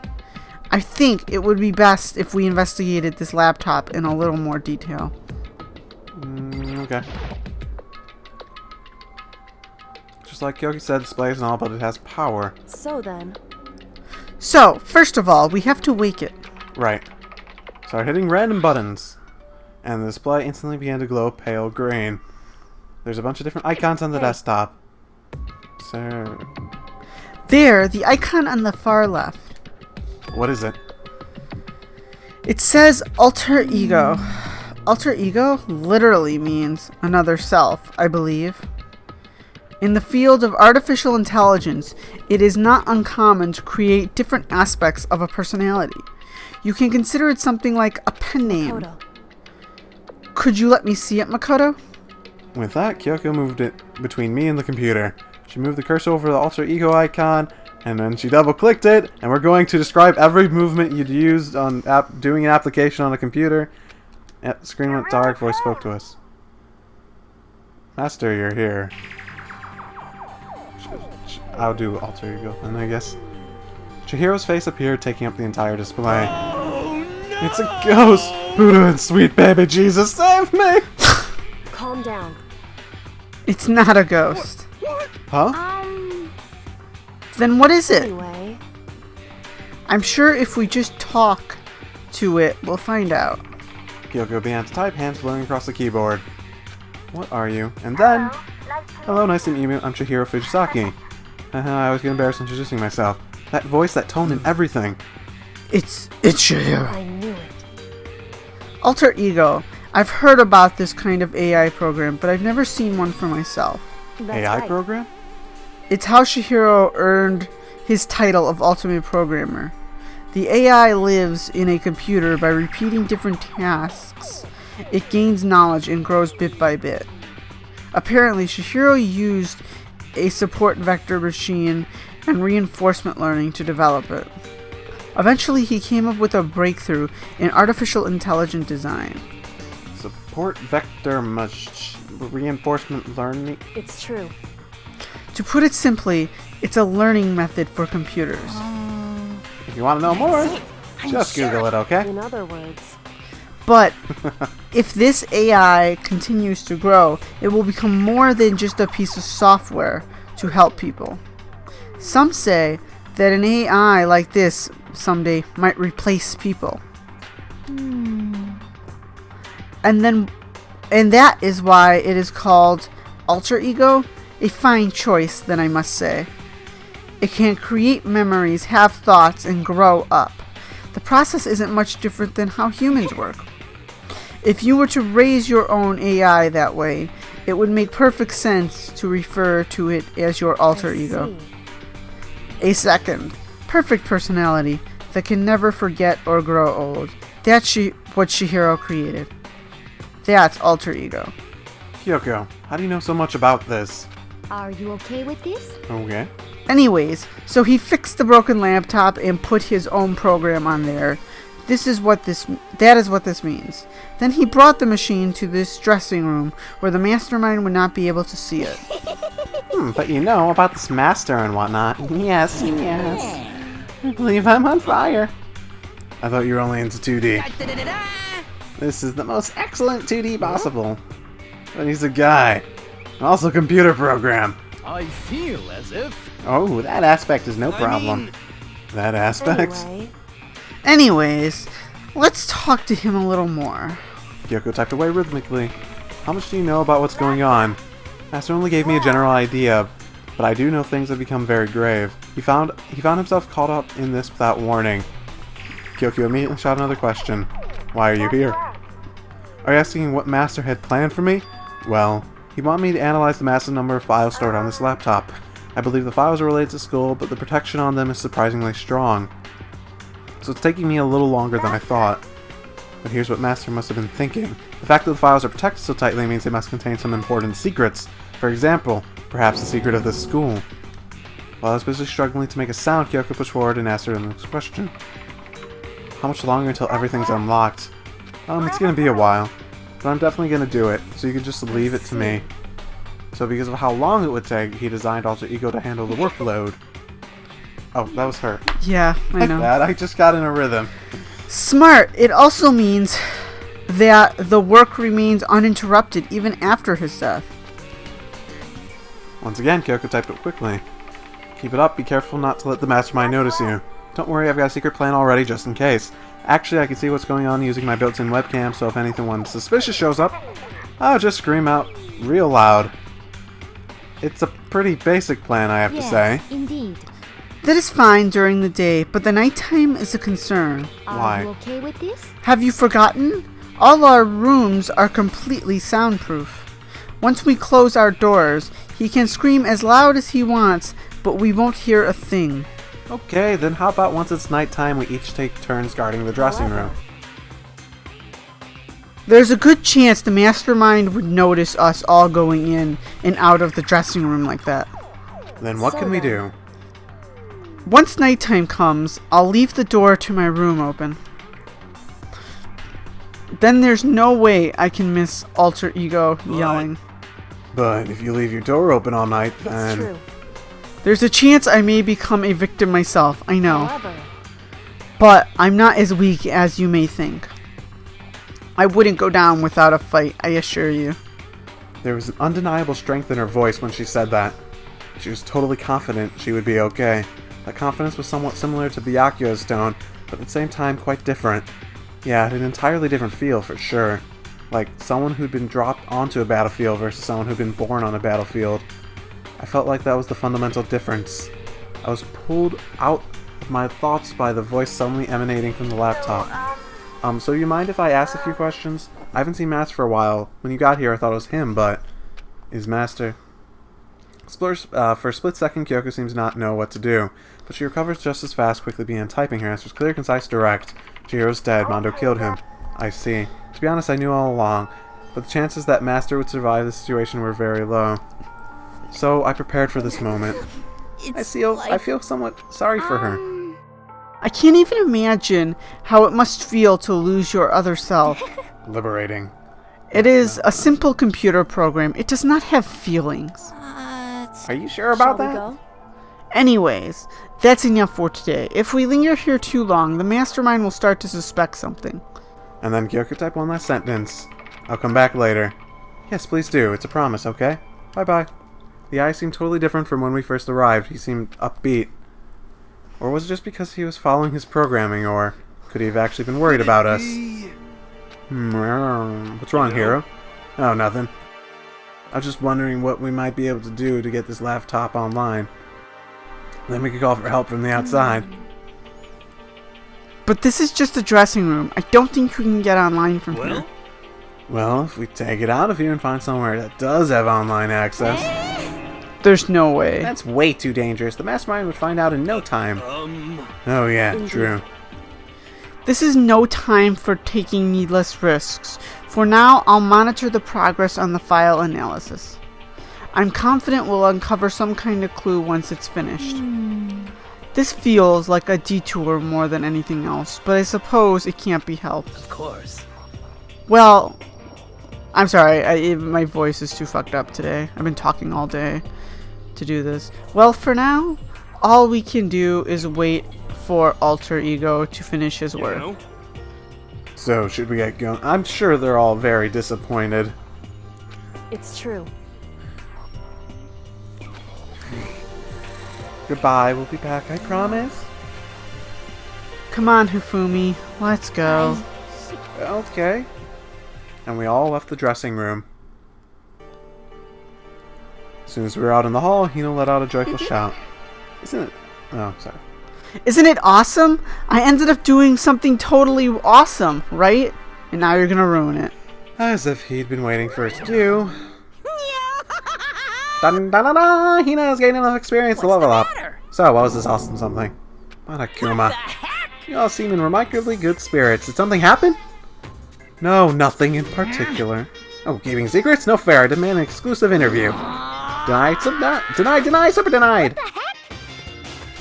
I think it would be best if we investigated this laptop in a little more detail. Okay. Just like Kyoki said, displays and all, but it has power. So then, So, first of all, we have to wake it. Right. Start hitting random buttons. And the display instantly began to glow pale green. There's a bunch of different icons on the desktop. So, There, the icon on the far left. what is it? It says alter ego. Alter ego literally means another self, I believe. In the field of artificial intelligence, it is not uncommon to create different aspects of a personality. You can consider it something like a pen name. Kodo. Could you let me see it, Makoto? With that, Kyoko moved it between me and the computer. She moved the cursor over the alter ego icon, and then she double-clicked it, and we're going to describe every movement you'd used on doing an application on a computer. Yep, the screen went dark, voice spoke to us. Master, you're here. I'll do alter ego, and I guess. Chihiro's face appeared, taking up the entire display. oh no! It's a ghost! Buddha and sweet baby Jesus, save me! Calm down. It's not a ghost. Huh? Then what is it? Anyway, I'm sure if we just talk to it, we'll find out. Kyoko began to type, hands blurring across the keyboard. What are you? And then... Hello, nice to meet you. I'm Chihiro Fujisaki. I always get embarrassed introducing myself. That voice, that tone, and everything. It's Chihiro. I knew it. Alter ego. I've heard about this kind of AI program, but I've never seen one for myself. That's AI right. program? It's how Chihiro earned his title of Ultimate Programmer. The AI lives in a computer by repeating different tasks. It gains knowledge and grows bit by bit. Apparently, Chihiro used a support vector machine and reinforcement learning to develop it. Eventually, he came up with a breakthrough in artificial intelligent design. Support vector reinforcement learning. It's true. To put it simply, it's a learning method for computers. If you want to know more, just Google it, okay? In other words, But if this AI continues to grow, it will become more than just a piece of software to help people. Some say that an AI like this someday might replace people. And that is why it is called alter ego, a fine choice, then I must say. It can create memories, have thoughts, and grow up. The process isn't much different than how humans work. If you were to raise your own AI that way, it would make perfect sense to refer to it as your alter I ego. see. A second, perfect personality that can never forget or grow old. That's what Chihiro created. That's alter ego. Kyoko, how do you know so much about this? Are you okay with this? Okay. Anyways, so he fixed the broken laptop and put his own program on there. That is what this means. Then he brought the machine to this dressing room where the mastermind would not be able to see it. But you know about this master and whatnot. Yes. I believe I'm on fire. I thought you were only into 2D. This is the most excellent 2D possible. But he's a guy. And also a computer program. I feel as if... Oh, that aspect is no problem. mean- That aspect? Anyway, Anyways, let's talk to him a little more. Kyoko typed away rhythmically. How much do you know about what's going on? Master only gave me a general idea, but I do know things have become very grave. He found himself caught up in this without warning. Kyoko immediately shot another question. Why are you here? Are you asking what Master had planned for me? Well, he wanted me to analyze the massive number of files stored on this laptop. I believe the files are related to school, but the protection on them is surprisingly strong. So it's taking me a little longer than I thought. But here's what Master must have been thinking. The fact that the files are protected so tightly means they must contain some important secrets. For example, perhaps the secret of this school. While I was busy struggling to make a sound, Kyoko pushed forward and asked her the next question. How much longer until everything's unlocked? It's gonna be a while. But I'm definitely gonna do it, so you can just leave it to me. So because of how long it would take, he designed Alter Ego to handle the workload. Oh, that was her. Yeah, I know. That I just got in a rhythm. Smart. It also means that the work remains uninterrupted even after his death. Once again, Kyoko typed it quickly. Keep it up, be careful not to let the mastermind notice you. Don't worry, I've got a secret plan already just in case. Actually, I can see what's going on using my built-in webcam, so if anyone suspicious shows up, I'll just scream out real loud. It's a pretty basic plan, I have to say. Indeed. That is fine during the day, but the nighttime is a concern. Why? Are you okay with this? Have you forgotten? All our rooms are completely soundproof. Once we close our doors, he can scream as loud as he wants, but we won't hear a thing. Okay, then how about once it's nighttime, we each take turns guarding the dressing room? There's a good chance the mastermind would notice us all going in and out of the dressing room like that. Then what can we do? Once nighttime comes, I'll leave the door to my room open. Then there's no way I can miss Alter Ego yelling. But if you leave your door open all night, it's then... true. There's a chance I may become a victim myself, I know. However, But I'm not as weak as you may think. I wouldn't go down without a fight, I assure you. There was an undeniable strength in her voice when she said that. She was totally confident she would be okay. That confidence was somewhat similar to Byakuya's tone, but at the same time quite different. Yeah, it had an entirely different feel for sure. Like someone who'd been dropped onto a battlefield versus someone who'd been born on a battlefield. I felt like that was the fundamental difference. I was pulled out of my thoughts by the voice suddenly emanating from the laptop. So you mind if I ask a few questions? I haven't seen Master for a while. When you got here I thought it was him, but... Is Master... For a split second, Kyoko seems to not know what to do, but she recovers just as fast, quickly began typing. Her answer was clear, concise, direct. Chihiro's dead. Mondo killed him. I see. To be honest, I knew all along, but the chances that Master would survive the situation were very low. So I prepared for this moment. I feel somewhat sorry for her. I can't even imagine how it must feel to lose your other self. Liberating. It is a simple computer program. It does not have feelings. Are you sure about shall we that? go? Anyways, that's enough for today. If we linger here too long, the mastermind will start to suspect something. And then Kyoko typed one last sentence. I'll come back later. Yes, please do. It's a promise, okay? Bye-bye. The eye seemed totally different from when we first arrived. He seemed upbeat. Or was it just because he was following his programming, or could he have actually been worried about us? What's wrong, Hero? Oh, nothing. I was just wondering what we might be able to do to get this laptop online. Then we could call for help from the outside. But this is just a dressing room. I don't think we can get online from here. Well, if we take it out of here and find somewhere that does have online access... There's no way. That's way too dangerous. The mastermind would find out in no time. Oh yeah, true. This is no time for taking needless risks. For now, I'll monitor the progress on the file analysis. I'm confident we'll uncover some kind of clue once it's finished. This feels like a detour more than anything else, but I suppose it can't be helped. Of course. Well, I'm sorry, my voice is too fucked up today. I've been talking all day to do this. Well, for now, all we can do is wait for Alter Ego to finish his work. So, should we get going? I'm sure they're all very disappointed. It's true. Goodbye, we'll be back, I promise. Come on, Hifumi, let's go. Okay. And we all left the dressing room. As soon as we were out in the hall, Hina let out a joyful shout. Isn't it? Oh, sorry. Isn't it awesome? I ended up doing something totally awesome, right? And now you're gonna ruin it. As if he'd been waiting for it to do. Dun dun dun dun! Hina has gained enough experience to level up. So, what was this awesome something? Monokuma. You all seem in remarkably good spirits. Did something happen? No, nothing in particular. Oh, keeping secrets? No fair. I demand an exclusive interview. Denied, super denied.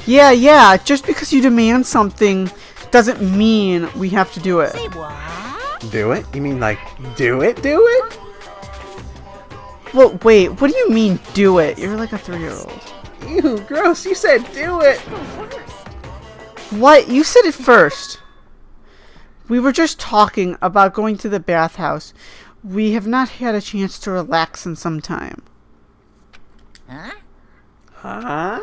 Yeah, just because you demand something doesn't mean we have to do it. Say what? Do it? You mean like, do it? Well, wait, what do you mean, do it? You're like a 3-year-old. Ew, gross, you said do it! What? You said it first. We were just talking about going to the bathhouse. We have not had a chance to relax in some time. Huh?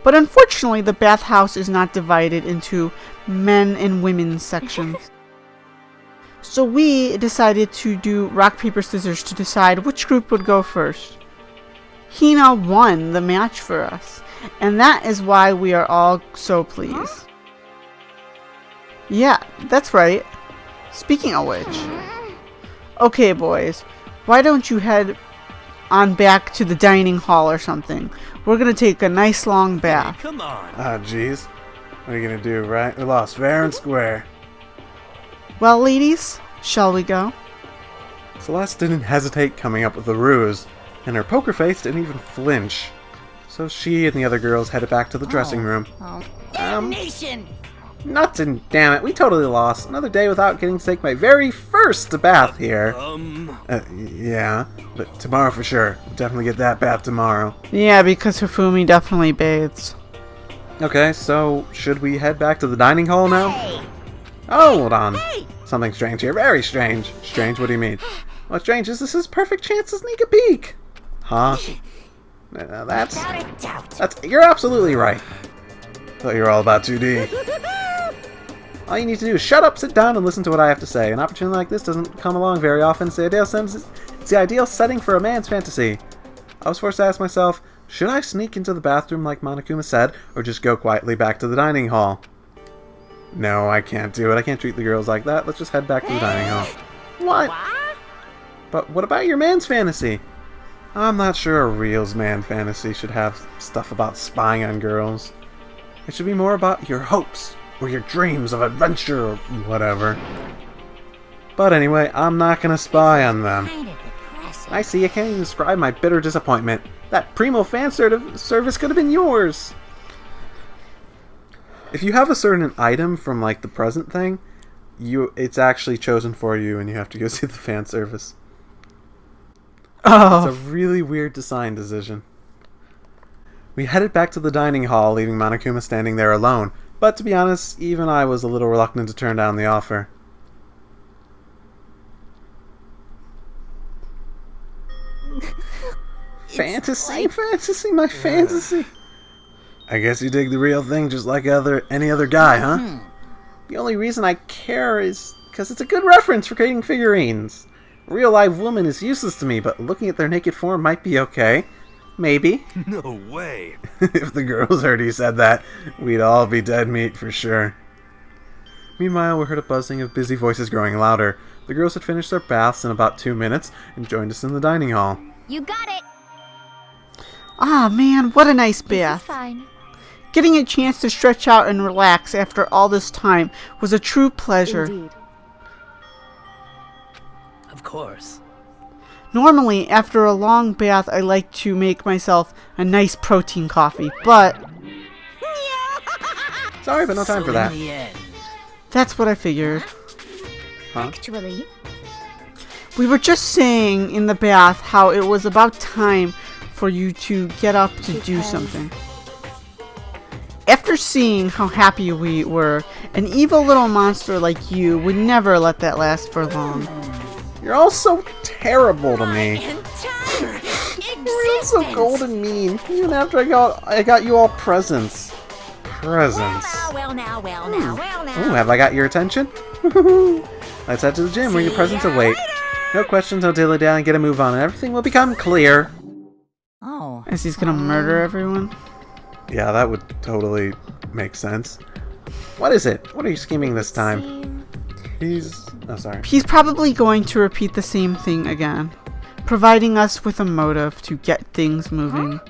But unfortunately, the bathhouse is not divided into men and women's sections. So we decided to do rock, paper, scissors to decide which group would go first. Hina won the match for us, and that is why we are all so pleased. Yeah, that's right. Speaking of which. Okay, boys, why don't you head on back to the dining hall or something? We're gonna take a nice long bath. Come on. Ah, jeez. What are you gonna do, right? We lost fair and square. Well, ladies, shall we go? Celeste didn't hesitate coming up with the ruse, and her poker face didn't even flinch. So she and the other girls headed back to the dressing room. Damnation! Nuts and damn it, we totally lost. Another day without getting to take my very first bath here. Yeah, but tomorrow for sure. We'll definitely get that bath tomorrow. Yeah, because Hifumi definitely bathes. Okay, so should we head back to the dining hall now? Oh, hold on. Something strange here. Very strange. Strange? What do you mean? What's strange is this is perfect chance to sneak a peek. Huh? That's... You're absolutely right. Thought you were all about 2D. All you need to do is shut up, sit down, and listen to what I have to say. An opportunity like this doesn't come along very often. It's the ideal setting for a man's fantasy. I was forced to ask myself, should I sneak into the bathroom like Monokuma said, or just go quietly back to the dining hall? No, I can't do it. I can't treat the girls like that. Let's just head back to the dining hall. What? But what about your man's fantasy? I'm not sure a real man fantasy should have stuff about spying on girls. It should be more about your hopes, or your dreams of adventure, or whatever. But anyway, I'm not gonna spy on them. I see, I can't even describe my bitter disappointment. That primo fan service could have been yours! If you have a certain item from, like, the present thing, it's actually chosen for you, and you have to go see the fan service. Oh. It's a really weird design decision. We headed back to the dining hall, leaving Monokuma standing there alone. But to be honest, even I was a little reluctant to turn down the offer. Fantasy, my fantasy. I guess you dig the real thing just like any other guy, huh? The only reason I care is because it's a good reference for creating figurines. A real live woman is useless to me, but looking at their naked form might be okay. Maybe. No way. If the girls heard he said that, we'd all be dead meat for sure. Meanwhile, we heard a buzzing of busy voices growing louder. The girls had finished their baths in about 2 minutes and joined us in the dining hall. You got it. Ah, man, what a nice This is bath. fine. Getting a chance to stretch out and relax after all this time was a true pleasure. Indeed. Of course. Normally, after a long bath, I like to make myself a nice protein coffee, but Sorry, but no time for that. In the end. that's what I figured. Huh? Actually, We were just saying in the bath how it was about time for you to get up to do Because- something. After seeing how happy we were, an evil little monster like you would never let that last for long. You're all so terrible to me. Entire existence feel so cold and mean. Even after I got you all presents. Presents. Well now. Ooh, have I got your attention? Let's head to the gym where your presents await. No questions, no dilly-dally, get a move on, and everything will become clear. Oh. As he's gonna murder everyone? Yeah, that would totally make sense. What is it? What are you scheming this time? Oh, sorry. He's probably going to repeat the same thing again, providing us with a motive to get things moving.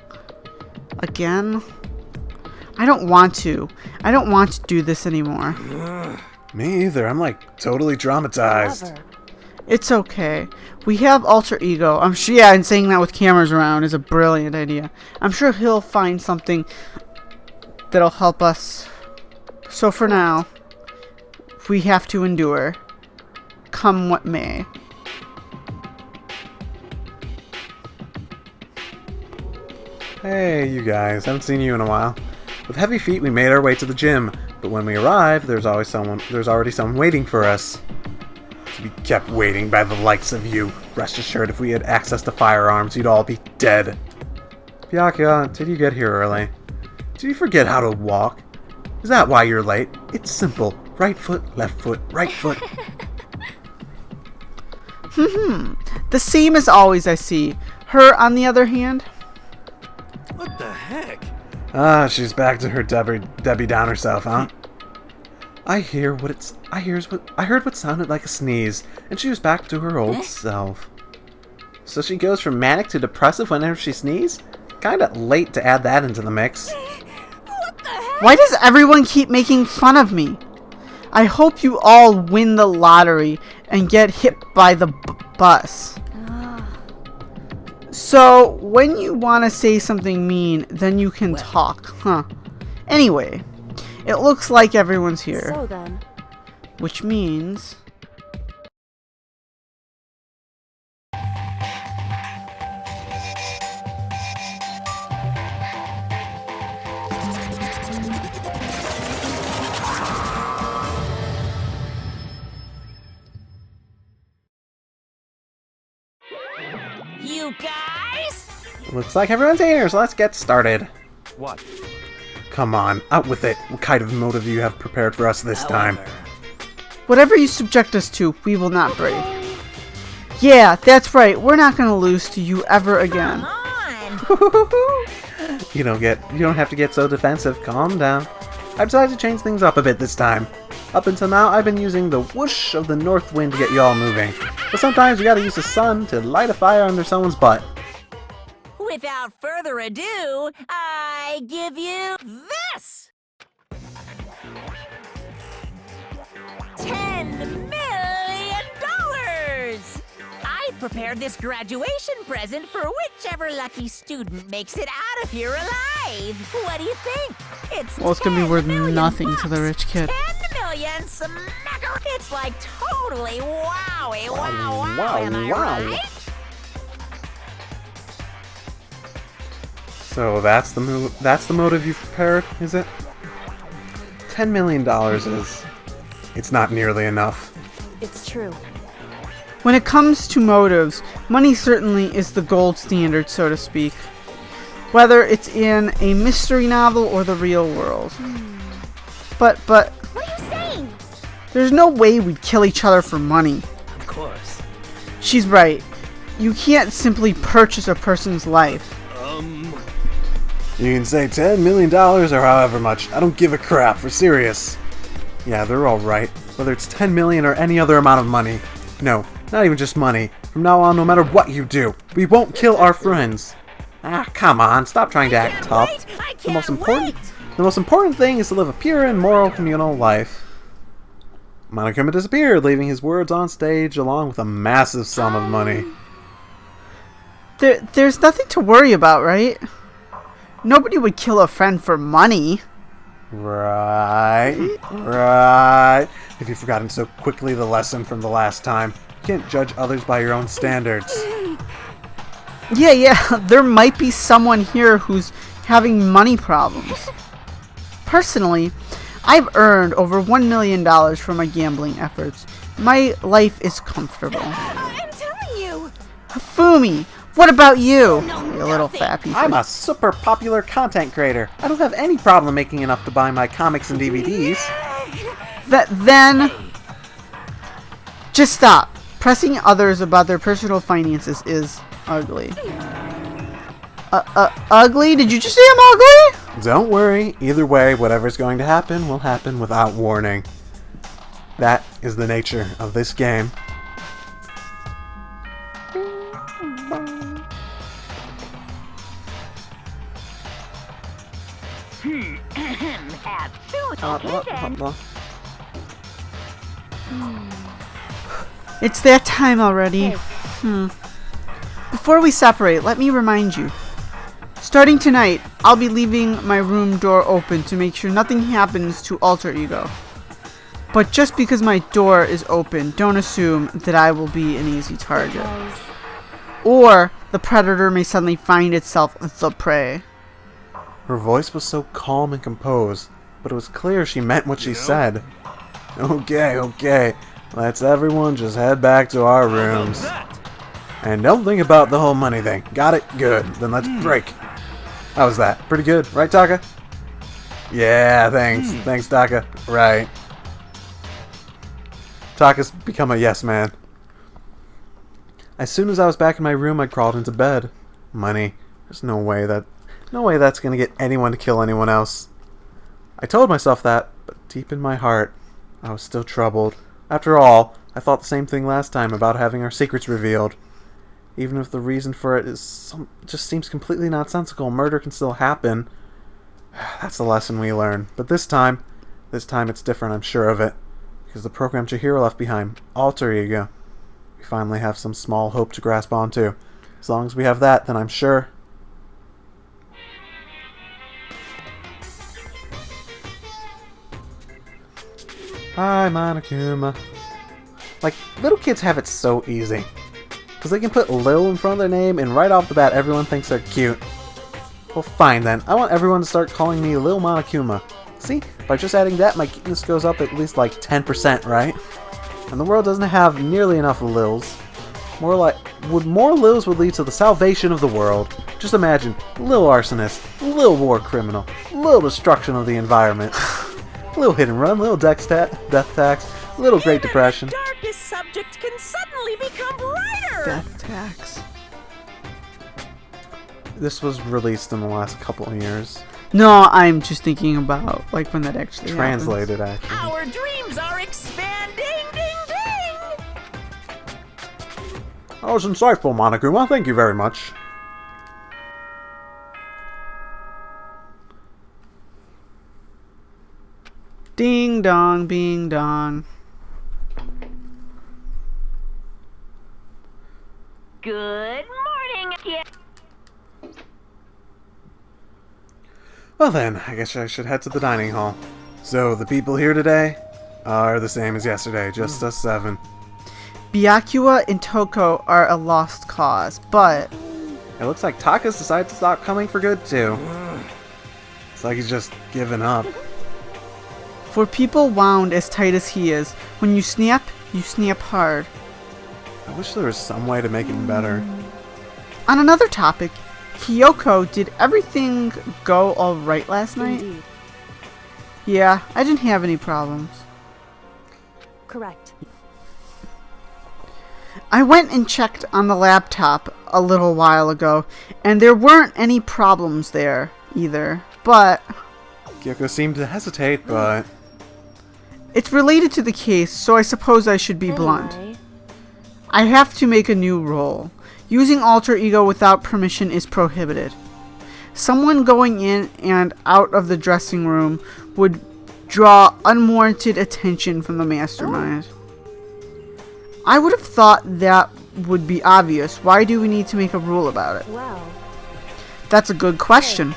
Again? I don't want to. I don't want to do this anymore. Me either. I'm like totally traumatized. Lover. It's okay. We have alter ego. I'm sure, yeah, and saying that with cameras around is a brilliant idea. I'm sure he'll find something that'll help us. So for now, we have to endure, come what may. Hey, you guys. Haven't seen you in a while. With heavy feet, we made our way to the gym, but when we arrived, there's already someone waiting for us. To be kept waiting by the likes of you. Rest assured, if we had access to firearms, you'd all be dead. Byakuya, did you get here early? Did you forget how to walk? Is that why you're late? It's simple. Right foot, left foot, right foot. The same as always, I see. Her, on the other hand, What the heck? Ah, she's back to her Debbie Downer self, huh? I heard what sounded like a sneeze, and she was back to her old self. So she goes from manic to depressive whenever she sneezes? Kinda late to add that into the mix. why does everyone keep making fun of me? I hope you all win the lottery and get hit by the bus. So, when you want to say something mean, then you can talk, huh? Anyway, it looks like everyone's here, So then, which means... You guys? Looks like everyone's here, so let's get started. What? Come on, out with it. What kind of motive do you have prepared for us this time? Whatever you subject us to, we will not break. Yeah, that's right. We're not going to lose to you ever again. Come on. You don't have to get so defensive. Calm down. I decided to change things up a bit this time. Up until now, I've been using the whoosh of the north wind to get you all moving. But sometimes you gotta use the sun to light a fire under someone's butt. Without further ado, I give you this! $10 million! I prepared this graduation present for whichever lucky student makes it out of here alive. What do you think? Well, it's gonna be worth 10 million nothing to the rich kid. 10 million smacker! It's like totally wowie, wow, Wow, am I wow. right? So that's the motive you've prepared, is it? $10 million is... It's not nearly enough. it's true. When it comes to motives, money certainly is the gold standard, so to speak. Whether it's in a mystery novel or the real world. But, What are you saying? there's no way we'd kill each other for money. Of course. She's right. You can't simply purchase a person's life. You can say $10 million or however much. I don't give a crap, for serious. Yeah, they're all right. Whether it's 10 million or any other amount of money. No, not even just money. From now on, no matter what you do, we won't kill our friends. Ah, come on, stop trying to act tough. The most important thing is to live a pure and moral communal life. Monokuma disappeared, leaving his words on stage along with a massive sum of money. There's nothing to worry about, right? Nobody would kill a friend for money. Right. If you've forgotten so quickly the lesson from the last time, you can't judge others by your own standards. Yeah, there might be someone here who's having money problems. Personally, I've earned over $1 million from my gambling efforts. My life is comfortable. I'm telling you. Hifumi, what about you? No, a little fappy. I'm a super popular content creator. I don't have any problem making enough to buy my comics and DVDs. Then just stop. Pressing others about their personal finances is ugly. Ugly? Did you just say I'm ugly? Don't worry. Either way, whatever's going to happen will happen without warning. That is the nature of this game. It's that time already. Before we separate, let me remind you. Starting tonight, I'll be leaving my room door open to make sure nothing happens to Alter Ego. But just because my door is open, don't assume that I will be an easy target. Or the predator may suddenly find itself the prey. Her voice was so calm and composed, but it was clear she meant what she said. Okay. Let's everyone just head back to our rooms. And don't think about the whole money thing. Got it? Good. Then let's break. How was that? Pretty good, right, Taka? Yeah, thanks. Thanks, Taka. Right. Taka's become a yes man. As soon as I was back in my room, I crawled into bed. Money. There's no way that's gonna get anyone to kill anyone else. I told myself that, but deep in my heart, I was still troubled. After all, I thought the same thing last time about having our secrets revealed. Even if the reason for it just seems completely nonsensical, murder can still happen. That's the lesson we learn. But this time it's different, I'm sure of it. Because the program Chihiro left behind, Alter Ego. We finally have some small hope to grasp onto. As long as we have that, then I'm sure. Hi, Monokuma. Like, little kids have it so easy. Because they can put Lil in front of their name, and right off the bat, everyone thinks they're cute. Well, fine then. I want everyone to start calling me Lil Monokuma. See? By just adding that, my cuteness goes up at least like 10%, right? And the world doesn't have nearly enough Lils. More Lils would lead to the salvation of the world. Just imagine, Lil Arsonist, Lil War Criminal, Lil Destruction of the Environment, Lil Hit and Run, Lil Death Tax, Little Great Depression. The darkest subject can suddenly become brighter! Death tax. This was released in the last couple of years. No, I'm just thinking about like when that actually Translated, happens. actually. Our dreams are expanding! Ding ding! That was insightful, Monokuma. Thank you very much. Ding dong, bing dong. Good morning, kid. Well then, I guess I should head to the dining hall. So, the people here today are the same as yesterday, just us 7. Byakuya and Toko are a lost cause, but It looks like Taka's decided to stop coming for good too. It's like he's just given up. for people wound as tight as he is, when you snap hard. I wish there was some way to make it better. On another topic, Kyoko, did everything go alright last night? Indeed. Yeah, I didn't have any problems. Correct. I went and checked on the laptop a little while ago, and there weren't any problems there either, but Kyoko seemed to hesitate, but it's related to the case, so I suppose I should be blunt. Anyway, I have to make a new role. Using alter ego without permission is prohibited. Someone going in and out of the dressing room would draw unwarranted attention from the mastermind. I would have thought that would be obvious. Why do we need to make a rule about it? well, That's a good question.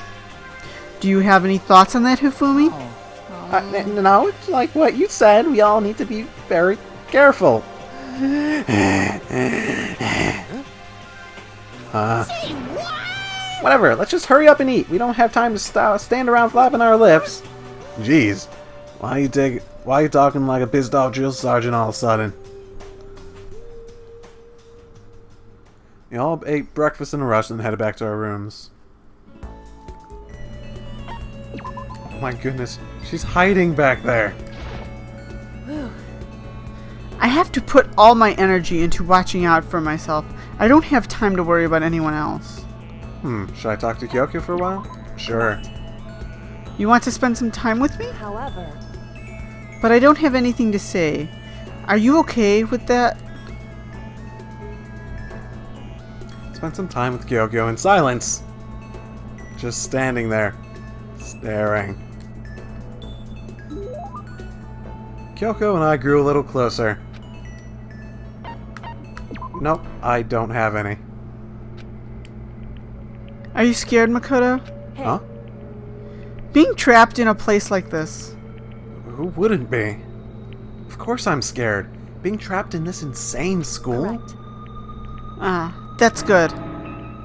Do you have any thoughts on that, Hifumi? no, it's like what you said. We all need to be very careful. Whatever. Let's just hurry up and eat. We don't have time to stand around flapping our lips. Jeez, why you talking like a pissed off drill sergeant all of a sudden? We all ate breakfast in a rush and headed back to our rooms. Oh my goodness, she's hiding back there. I have to put all my energy into watching out for myself. I don't have time to worry about anyone else. Should I talk to Kyoko for a while? Sure. You want to spend some time with me? However, But I don't have anything to say. Are you okay with that? Spend some time with Kyoko in silence. Just standing there, staring. Kyoko and I grew a little closer. Nope, I don't have any. Are you scared, Makoto? hey, Huh? Being trapped in a place like this. Who wouldn't be? Of course I'm scared. Being trapped in this insane school? correct. That's good.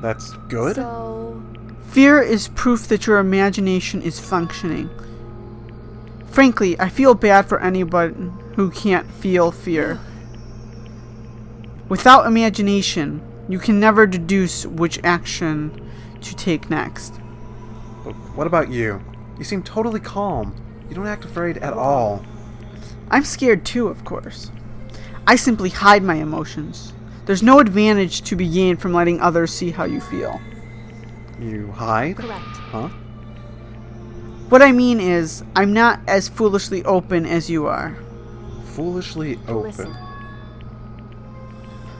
That's good? So, Fear is proof that your imagination is functioning. Frankly, I feel bad for anyone who can't feel fear. Without imagination, you can never deduce which action to take next. But what about you? You seem totally calm. You don't act afraid at all. I'm scared too, of course. I simply hide my emotions. There's no advantage to be gained from letting others see how you feel. You hide? correct. Huh? What I mean is, I'm not as foolishly open as you are. Foolishly open. Listen.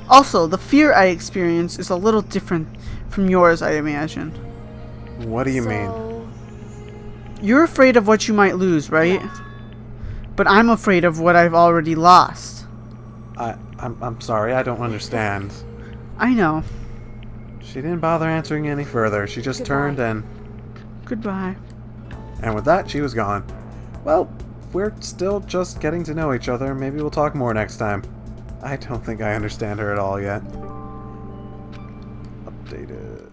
Also, the fear I experience is a little different from yours, I imagine. What do you mean? So, You're afraid of what you might lose, right? correct. But I'm afraid of what I've already lost. I'm sorry, I don't understand. I know. She didn't bother answering any further. She just Goodbye. turned and Goodbye. with that, she was gone. Well, we're still just getting to know each other. Maybe we'll talk more next time. I don't think I understand her at all yet. Updated.